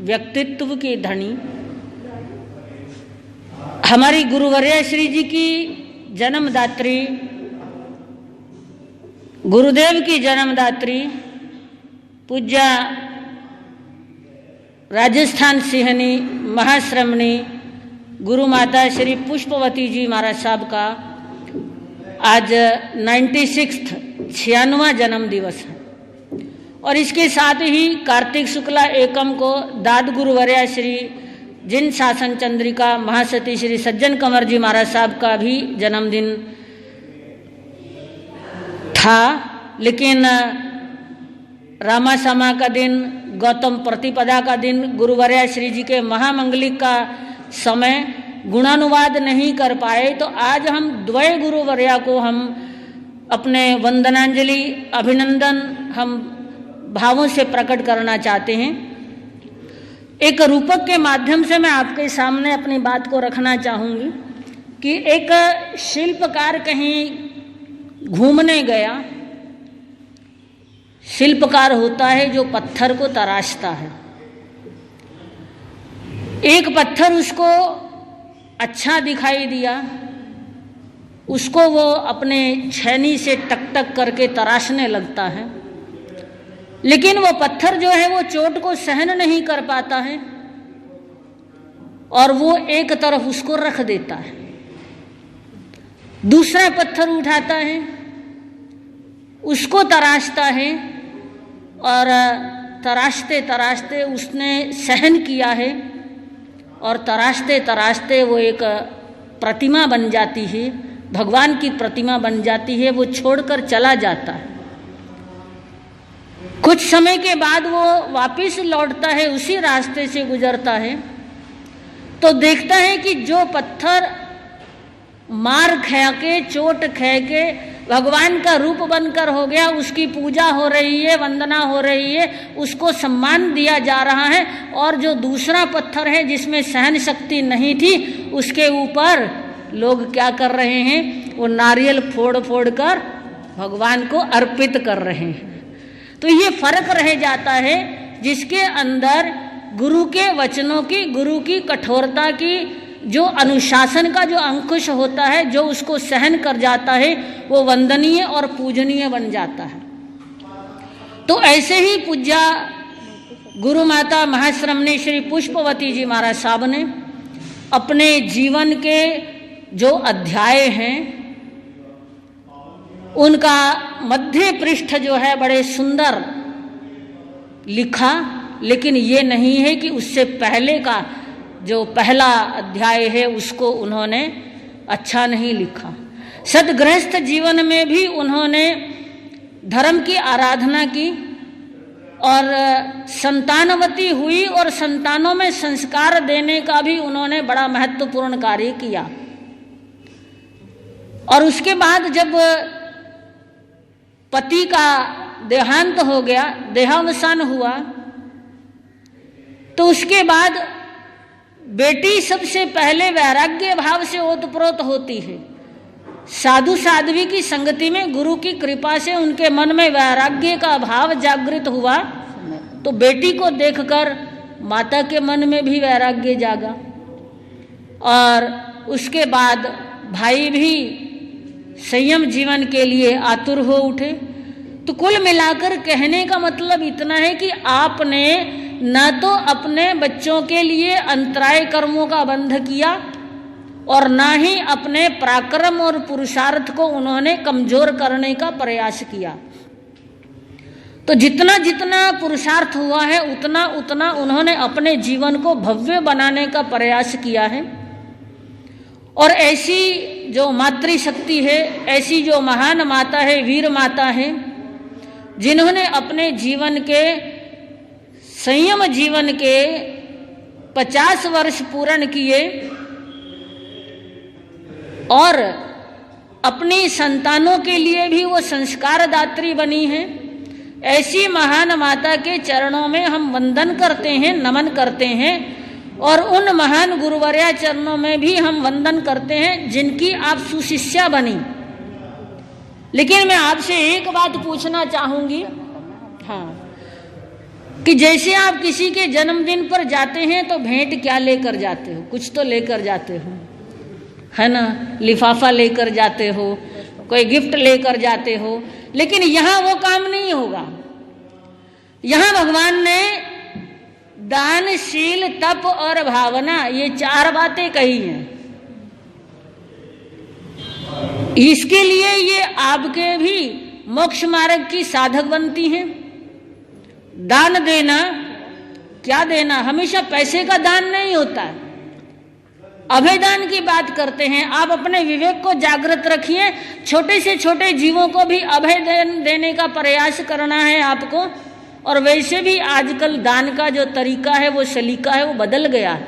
व्यक्तित्व के धनी हमारी गुरुवर्या श्री जी की जन्मदात्री, गुरुदेव की जन्मदात्री पूज्य राजस्थान सिंहनी महाश्रमणी गुरु माता श्री पुष्पवती जी महाराज साहब का आज 96वां जन्म दिवस है। और इसके साथ ही कार्तिक शुक्ला एकम को दाद गुरुवर्या श्री जिन शासन चंद्रिका महासती श्री सज्जन कंवर जी महाराज साहब का भी जन्मदिन था। लेकिन रामासमा का दिन, गौतम प्रतिपदा का दिन, गुरुवर्या श्री जी के महामंगलिक का समय गुणानुवाद नहीं कर पाए, तो आज हम द्वय गुरुवर्या को हम अपने वंदनांजलि अभिनंदन हम भावों से प्रकट करना चाहते हैं। एक रूपक के माध्यम से मैं आपके सामने अपनी बात को रखना चाहूँगी कि एक शिल्पकार कहीं घूमने गया। शिल्पकार होता है जो पत्थर को तराशता है। एक पत्थर उसको अच्छा दिखाई दिया, उसको वो अपने छेनी से टक टक करके तराशने लगता है, लेकिन वो पत्थर जो है वो चोट को सहन नहीं कर पाता है और वो एक तरफ उसको रख देता है। दूसरा पत्थर उठाता है, उसको तराशता है और तराशते तराशते उसने सहन किया है और तराशते तराशते वो एक प्रतिमा बन जाती है, भगवान की प्रतिमा बन जाती है। वो छोड़कर चला जाता है। कुछ समय के बाद वो वापस लौटता है, उसी रास्ते से गुजरता है, तो देखता है कि जो पत्थर मार खा के, चोट खा के भगवान का रूप बनकर हो गया, उसकी पूजा हो रही है, वंदना हो रही है, उसको सम्मान दिया जा रहा है, और जो दूसरा पत्थर है जिसमें सहन शक्ति नहीं थी, उसके ऊपर लोग क्या कर रहे हैं, वो नारियल फोड़ फोड़ कर भगवान को अर्पित कर रहे हैं। तो ये फर्क रह जाता है, जिसके अंदर गुरु के वचनों की, गुरु की कठोरता की, जो अनुशासन का जो अंकुश होता है, जो उसको सहन कर जाता है, वो वंदनीय और पूजनीय बन जाता है। तो ऐसे ही पूज्या गुरु माता महाश्रमणी श्री पुष्पवती जी महाराज साहब ने अपने जीवन के जो अध्याय हैं उनका मध्य पृष्ठ जो है बड़े सुंदर लिखा, लेकिन ये नहीं है कि उससे पहले का जो पहला अध्याय है उसको उन्होंने अच्छा नहीं लिखा। सद्गृहस्थ जीवन में भी उन्होंने धर्म की आराधना की और संतानवती हुई और संतानों में संस्कार देने का भी उन्होंने बड़ा महत्वपूर्ण कार्य किया। और उसके बाद जब पति का देहांत हो गया, देहावसान हुआ, तो उसके बाद बेटी सबसे पहले वैराग्य भाव से ओतप्रोत होती है। साधु साध्वी की संगति में गुरु की कृपा से उनके मन में वैराग्य का भाव जागृत हुआ, तो बेटी को देखकर माता के मन में भी वैराग्य जागा। और उसके बाद भाई भी संयम जीवन के लिए आतुर हो उठे। तो कुल मिलाकर कहने का मतलब इतना है कि आपने न तो अपने बच्चों के लिए अंतराय कर्मों का बंध किया और न ही अपने पराक्रम और पुरुषार्थ को उन्होंने कमजोर करने का प्रयास किया। तो जितना जितना पुरुषार्थ हुआ है उतना उतना उन्होंने अपने जीवन को भव्य बनाने का प्रयास किया है। और ऐसी जो मातृशक्ति है, ऐसी जो महान माता है, वीर माता है, जिन्होंने अपने जीवन के संयम जीवन के 50 वर्ष पूर्ण किए और अपनी संतानों के लिए भी वो संस्कार दात्री बनी है, ऐसी महान माता के चरणों में हम वंदन करते हैं, नमन करते हैं। और उन महान गुरुवर्या चरणों में भी हम वंदन करते हैं जिनकी आप सुशिष्या बनी। लेकिन मैं आपसे एक बात पूछना चाहूंगी, हाँ, कि जैसे आप किसी के जन्मदिन पर जाते हैं तो भेंट क्या लेकर जाते हो? कुछ तो लेकर जाते हो, है ना? लिफाफा लेकर जाते हो, कोई गिफ्ट लेकर जाते हो। लेकिन यहाँ वो काम नहीं होगा। यहां भगवान ने दान, शील, तप और भावना, ये 4 बातें कही हैं। इसके लिए ये आपके भी मोक्ष मार्ग की साधक बनती हैं। दान देना, क्या देना? हमेशा पैसे का दान नहीं होता है। अभय दान की बात करते हैं। आप अपने विवेक को जागृत रखिए। छोटे से छोटे जीवों को भी अभय देने का प्रयास करना है आपको। और वैसे भी आजकल दान का जो तरीका है, वो सलीका है, वो बदल गया है।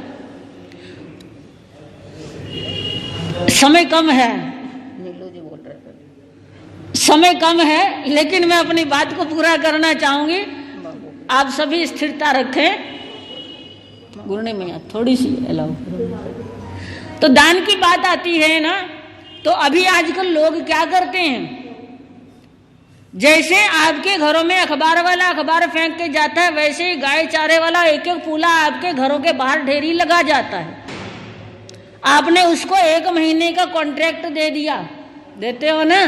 समय कम है, समय कम है, लेकिन मैं अपनी बात को पूरा करना चाहूंगी। आप सभी स्थिरता रखें। गुरने में थोड़ी सी अलाउ। तो दान की बात आती है ना, तो अभी आजकल लोग क्या करते हैं, जैसे आपके घरों में अखबार वाला अखबार फेंक के जाता है, वैसे ही गाय चारे वाला एक एक पूला आपके घरों के बाहर ढेरी लगा जाता है। आपने उसको 1 महीने का कॉन्ट्रैक्ट दे दिया, देते हो ना,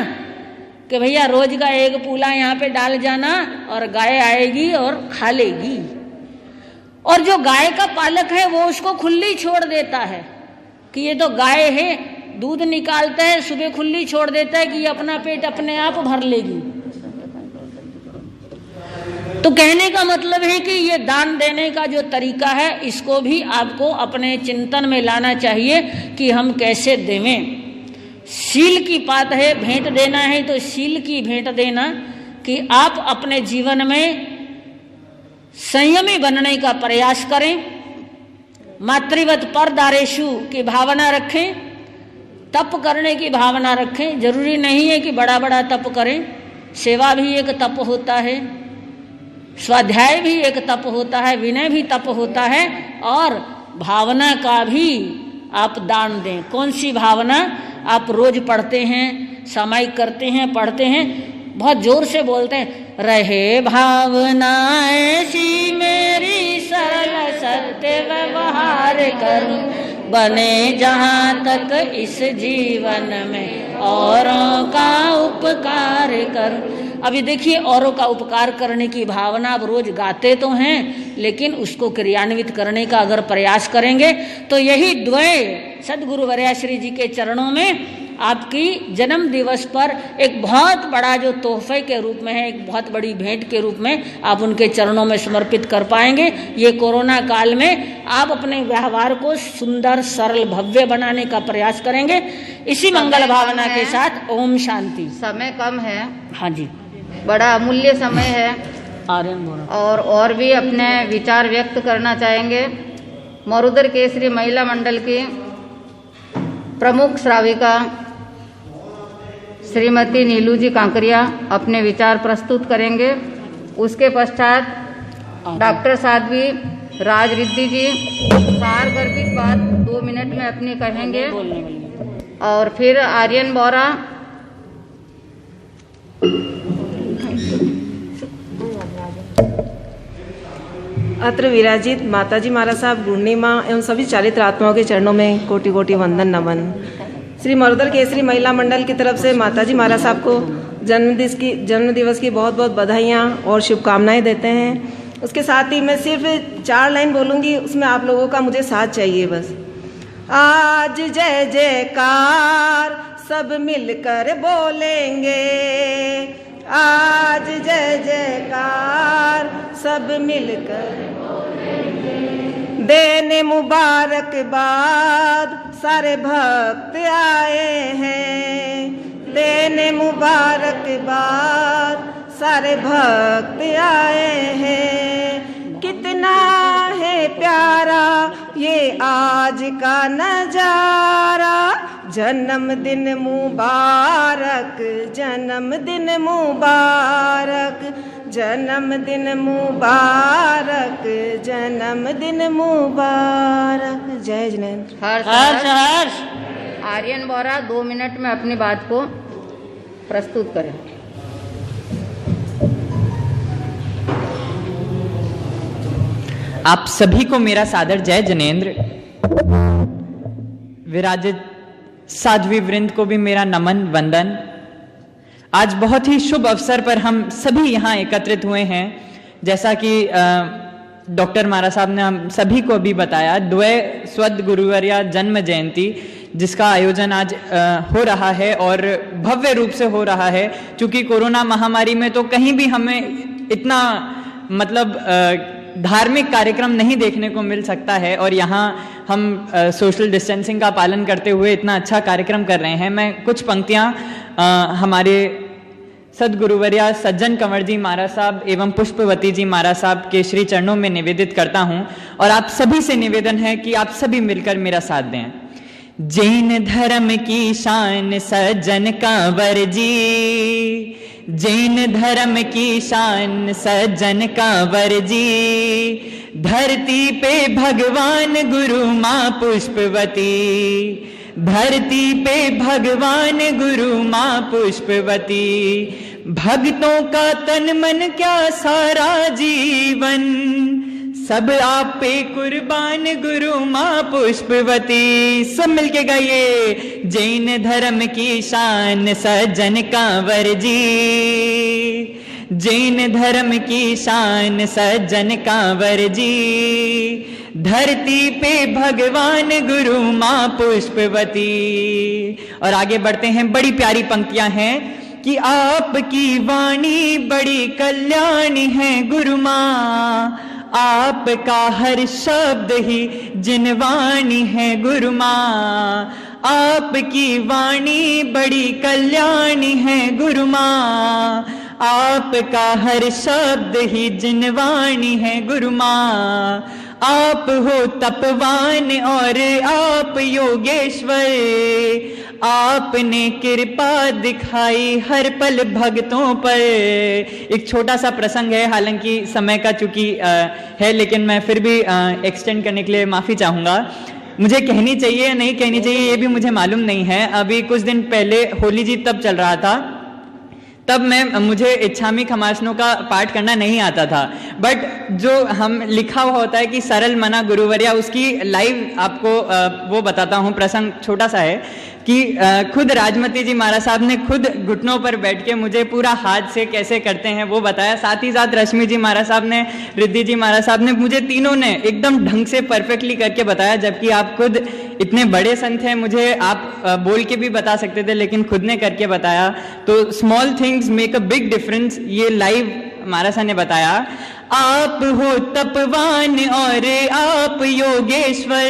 कि भैया रोज का 1 पूला यहाँ पे डाल जाना और गाय आएगी और खा लेगी। और जो गाय का पालक है वो उसको खुली छोड़ देता है कि ये तो गाय है, दूध निकालता है, सुबह खुली छोड़ देता है कि ये अपना पेट अपने आप भर लेगी। तो कहने का मतलब है कि ये दान देने का जो तरीका है, इसको भी आपको अपने चिंतन में लाना चाहिए कि हम कैसे देवें। शील की बात है, भेंट देना है तो शील की भेंट देना, कि आप अपने जीवन में संयमी बनने का प्रयास करें। मातृवत पर दारेशु की भावना रखें, तप करने की भावना रखें। जरूरी नहीं है कि बड़ा बड़ा तप करें, सेवा भी एक तप होता है, स्वाध्याय भी एक तप होता है, विनय भी तप होता है, और भावना का भी आप दान दें। कौन सी भावना? आप रोज पढ़ते हैं, सामायिक करते हैं, पढ़ते हैं, बहुत जोर से बोलते हैं, रहे भावना ऐसी मेरी सरल सत्य व्यवहार करूं, बने जहां तक इस जीवन में औरों का उपकार करूं। अभी देखिए, औरों का उपकार करने की भावना अब रोज गाते तो हैं, लेकिन उसको क्रियान्वित करने का अगर प्रयास करेंगे तो यही द्वय सदगुरु वर्याश्री जी के चरणों में आपकी जन्म दिवस पर एक बहुत बड़ा जो तोहफे के रूप में है, एक बहुत बड़ी भेंट के रूप में आप उनके चरणों में समर्पित कर पाएंगे। ये कोरोना काल में आप अपने व्यवहार को सुंदर, सरल, भव्य बनाने का प्रयास करेंगे। इसी मंगल भावना के साथ ओम शांति। समय कम है, हाँ जी, बड़ा अमूल्य समय है, और भी अपने विचार व्यक्त करना चाहेंगे। मरुधर केसरी महिला मंडल की प्रमुख श्राविका श्रीमती नीलू जी कांकरिया अपने विचार प्रस्तुत करेंगे। उसके पश्चात डॉक्टर साध्वी राज रिद्धि जी सार गर्भित बात 2 मिनट में अपनी कहेंगे, और फिर आर्यन बोरा अत्र विराजित माताजी महाराज साहब, गुरनी माँ एवं सभी चालित आत्माओं के चरणों में कोटि कोटि वंदन नमन। श्री मरुधर केसरी महिला मंडल की तरफ से माताजी महाराज साहब को जन्म दिवस की बहुत बहुत बधाइयाँ और शुभकामनाएं देते हैं। उसके साथ ही मैं सिर्फ 4 लाइन बोलूँगी, उसमें आप लोगों का मुझे साथ चाहिए बस। आज जय जयकार सब मिलकर बोलेंगे, आज जय जयकार सब मिलकर बोलेंगे। देने मुबारकबाद सारे भक्त आए हैं, देने मुबारकबाद सारे भक्त आए हैं। कितना है प्यारा ये आज का नजारा, जन्मदिन मुबारक, जन्मदिन मुबारक, जन्मदिन मुबारक, जन्मदिन मुबारक। जय जिनेंद्र। हर्ष हर्ष। आर्यन बोरा 2 मिनट में अपनी बात को प्रस्तुत करें। आप सभी को मेरा सादर जय जिनेंद्र। विराजित साध्वी वृंद को भी मेरा नमन वंदन। आज बहुत ही शुभ अवसर पर हम सभी यहाँ एकत्रित हुए हैं, जैसा कि डॉक्टर मारा साहब ने हम सभी को भी बताया, द्वय सद गुरुवर्या जन्म जयंती जिसका आयोजन आज हो रहा है और भव्य रूप से हो रहा है। चूँकि कोरोना महामारी में तो कहीं भी हमें इतना मतलब धार्मिक कार्यक्रम नहीं देखने को मिल सकता है और यहाँ हम सोशल डिस्टेंसिंग का पालन करते हुए इतना अच्छा कार्यक्रम कर रहे हैं। मैं कुछ पंक्तियाँ हमारे सदगुरुवर्या सज्जन कंवर जी मारा साहब एवं पुष्पवती जी मारा साहब के श्री चरणों में निवेदित करता हूँ और आप सभी से निवेदन है कि आप सभी मिलकर मेरा साथ दें। जैन धर्म की शान सज्जन कंवर जी, जैन धर्म की शान सज्जन कंवर जी, धरती पे भगवान गुरु माँ पुष्पवती, धरती पे भगवान गुरु माँ पुष्पवती, भक्तों का तन मन क्या सारा जीवन, सब आप पे कुर्बान गुरु माँ पुष्पवती। सब मिलके गाइए, जैन धर्म की शान सज्जन कंवर जी, जैन धर्म की शान सज्जन कंवर जी, धरती पे भगवान गुरु माँ पुष्पवती। और आगे बढ़ते हैं, बड़ी प्यारी पंक्तियां हैं कि आपकी वाणी बड़ी कल्याणी है गुरु माँ, आपका हर शब्द ही जिनवाणी है गुरु माँ, आपकी वाणी बड़ी कल्याणी है गुरु माँ, आपका हर शब्द ही जिनवाणी है गुरु माँ, आप हो तपवान और आप योगेश्वर, आपने कृपा दिखाई हर पल भक्तों पर। एक छोटा सा प्रसंग है, हालांकि समय का चूंकि है, लेकिन मैं फिर भी एक्सटेंड करने के लिए माफ़ी चाहूँगा। मुझे कहनी चाहिए या नहीं कहनी चाहिए ये भी मुझे मालूम नहीं है। अभी कुछ दिन पहले होली जी तब चल रहा था, तब मुझे इच्छामी खमासनों का पाठ करना नहीं आता था, बट जो हम लिखा हुआ होता है कि सरल मना गुरुवर्या, उसकी लाइव आपको वो बताता हूँ। प्रसंग छोटा सा है कि खुद राजमती जी महाराज साहब ने खुद घुटनों पर बैठ के मुझे पूरा हाथ से कैसे करते हैं वो बताया। साथ ही साथ रश्मि जी महाराज साहब ने, रिद्धि जी महाराज साहब ने, मुझे तीनों ने एकदम ढंग से परफेक्टली करके बताया। जबकि आप खुद इतने बड़े संत हैं, मुझे आप बोल के भी बता सकते थे, लेकिन खुद ने करके बताया। तो small things make a big difference, ये लाइव महाराज साहब ने बताया। आप हो तपवान और आप योगेश्वर,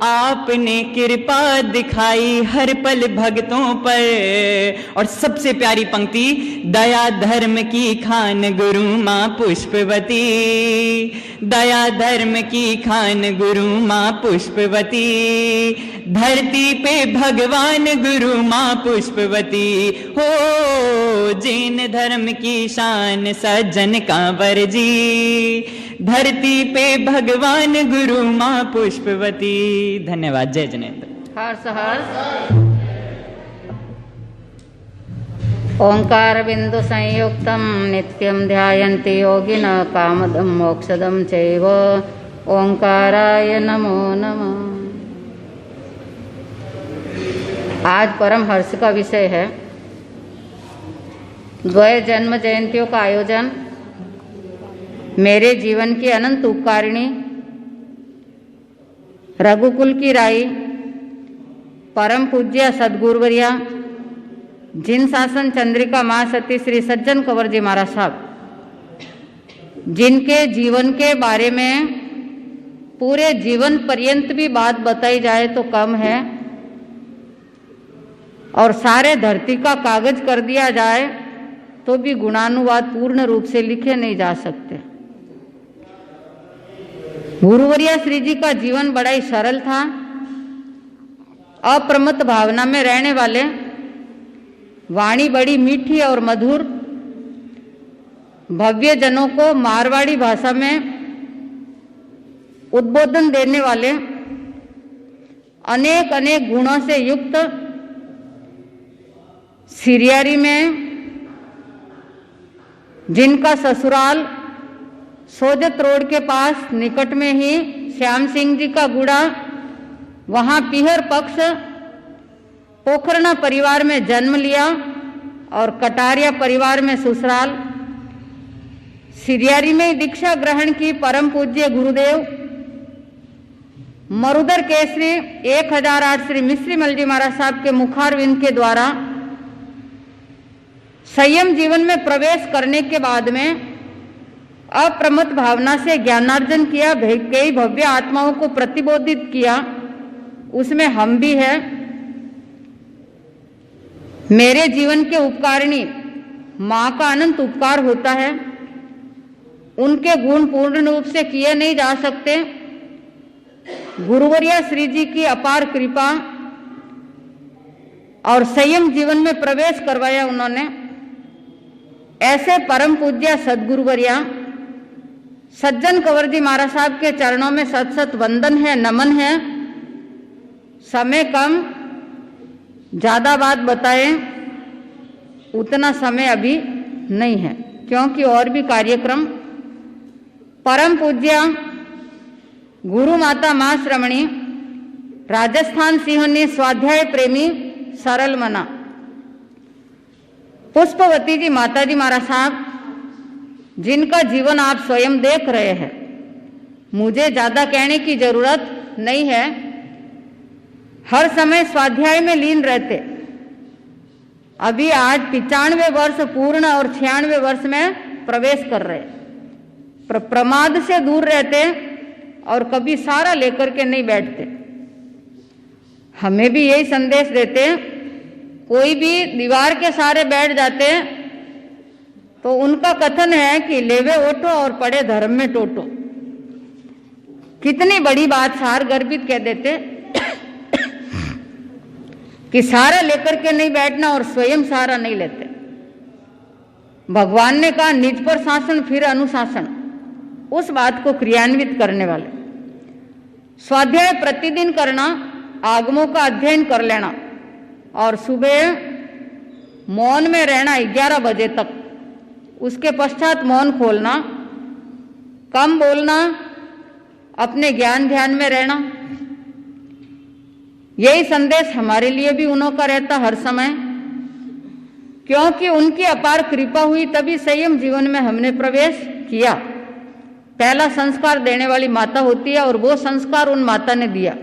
आपने कृपा दिखाई हर पल भक्तों पर। और सबसे प्यारी पंक्ति, दया धर्म की खान गुरु माँ पुष्पवती, दया धर्म की खान गुरु माँ पुष्पवती, धरती पे भगवान गुरु माँ पुष्पवती। हो जैन धर्म की शान सज्जन कंवर जी, धरती पे भगवान गुरु माँ पुष्पवती। धन्यवाद। जय जनेन्द्र। हर्ष हर्ष। ओंकार बिंदु संयुक्तम नित्यं ध्यायन्ति योगिनः कामदं मोक्षदं चैव ओंकाराय नमो नमः। आज परम हर्ष का विषय है द्वय जन्म जयंतियों का आयोजन मेरे जीवन की अनंत उपकारिणी रघुकुल की राई परम पूज्य सदगुरुवर्या जिन शासन चंद्रिका महासती श्री सज्जन कंवर जी महाराज साहब, जिनके जीवन के बारे में पूरे जीवन पर्यंत भी बात बताई जाए तो कम है, और सारे धरती का कागज कर दिया जाए तो भी गुणानुवाद पूर्ण रूप से लिखे नहीं जा सकते। गुरुवर्या श्री जी का जीवन बड़ा ही सरल था, अप्रमत्त भावना में रहने वाले, वाणी बड़ी मीठी और मधुर, भव्य जनों को मारवाड़ी भाषा में उद्बोधन देने वाले, अनेक अनेक गुणों से युक्त, सिरियारी में जिनका ससुराल सोजत रोड के पास निकट में ही श्याम सिंह जी का गुड़ा, वहाँ पीहर पक्ष पोखरना परिवार में जन्म लिया और कटारिया परिवार में ससुराल, सिरियारी में दीक्षा ग्रहण की परम पूज्य गुरुदेव मरुधर केसरी 1008 श्री मिश्री मल जी महाराज साहब के मुखारविंद के द्वारा संयम जीवन में प्रवेश करने के बाद में अप्रमत्त भावना से ज्ञानार्जन किया, कई भव्य आत्माओं को प्रतिबोधित किया, उसमें हम भी हैं। मेरे जीवन के उपकारिणी माँ का अनंत उपकार होता है, उनके गुण पूर्ण रूप से किए नहीं जा सकते। गुरुवर्या श्री जी की अपार कृपा और संयम जीवन में प्रवेश करवाया उन्होंने। ऐसे परम पूज्य सदगुरुवर्या सज्जन कंवर जी महाराज साहब के चरणों में सत सत वंदन है, नमन है। समय कम, ज्यादा बात बताएं उतना समय अभी नहीं है, क्योंकि और भी कार्यक्रम। परम पूज्य गुरु माता मां श्रमणी राजस्थान सिंहनी स्वाध्याय प्रेमी सरल मना पुष्पवती जी माता जी महाराज साहब, जिनका जीवन आप स्वयं देख रहे हैं, मुझे ज्यादा कहने की जरूरत नहीं है। हर समय स्वाध्याय में लीन रहते। अभी आज 95 वर्ष पूर्ण और 96 वर्ष में प्रवेश कर रहे। प्रमाद से दूर रहते और कभी सारा लेकर के नहीं बैठते। हमें भी यही संदेश देते। कोई भी दीवार के सहारे बैठ जाते तो उनका कथन है कि लेवे ओटो और पड़े धर्म में टोटो। कितनी बड़ी बात सार गर्भित कह देते कि सारा लेकर के नहीं बैठना और स्वयं सारा नहीं लेते। भगवान ने कहा निज पर शासन फिर अनुशासन, उस बात को क्रियान्वित करने वाले। स्वाध्याय प्रतिदिन करना, आगमों का अध्ययन कर लेना और सुबह मौन में रहना 11 बजे तक, उसके पश्चात मौन खोलना, कम बोलना, अपने ज्ञान ध्यान में रहना। यही संदेश हमारे लिए भी उन्हों का रहता हर समय, क्योंकि उनकी अपार कृपा हुई तभी संयम जीवन में हमने प्रवेश किया। पहला संस्कार देने वाली माता होती है और वो संस्कार उन माता ने दिया।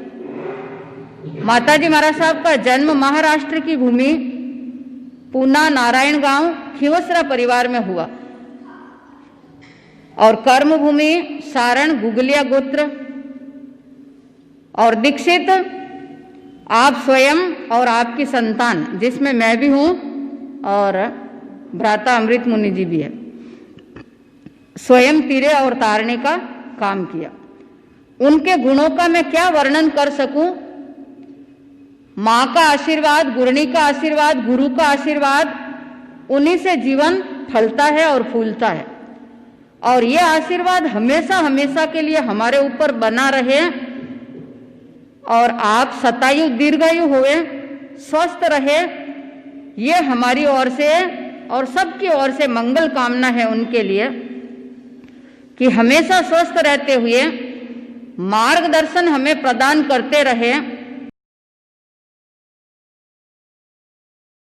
माता जी महाराज साहब का जन्म महाराष्ट्र की भूमि पूना नारायण गांव खिवसरा परिवार में हुआ और कर्म भूमि सारण गुगलिया गोत्र। और दीक्षित आप स्वयं और आपकी संतान, जिसमें मैं भी हूं और भ्राता अमृत मुनि जी भी है, स्वयं तीरे और तारने का काम किया। उनके गुणों का मैं क्या वर्णन कर सकूं। माँ का आशीर्वाद, गुरणी का आशीर्वाद, गुरु का आशीर्वाद, उन्हीं से जीवन फलता है और फूलता है। और ये आशीर्वाद हमेशा हमेशा के लिए हमारे ऊपर बना रहे और आप शतायु दीर्घायु हुए, स्वस्थ रहे, ये हमारी ओर से और सबकी ओर से मंगल कामना है उनके लिए कि हमेशा स्वस्थ रहते हुए मार्गदर्शन हमें प्रदान करते रहे।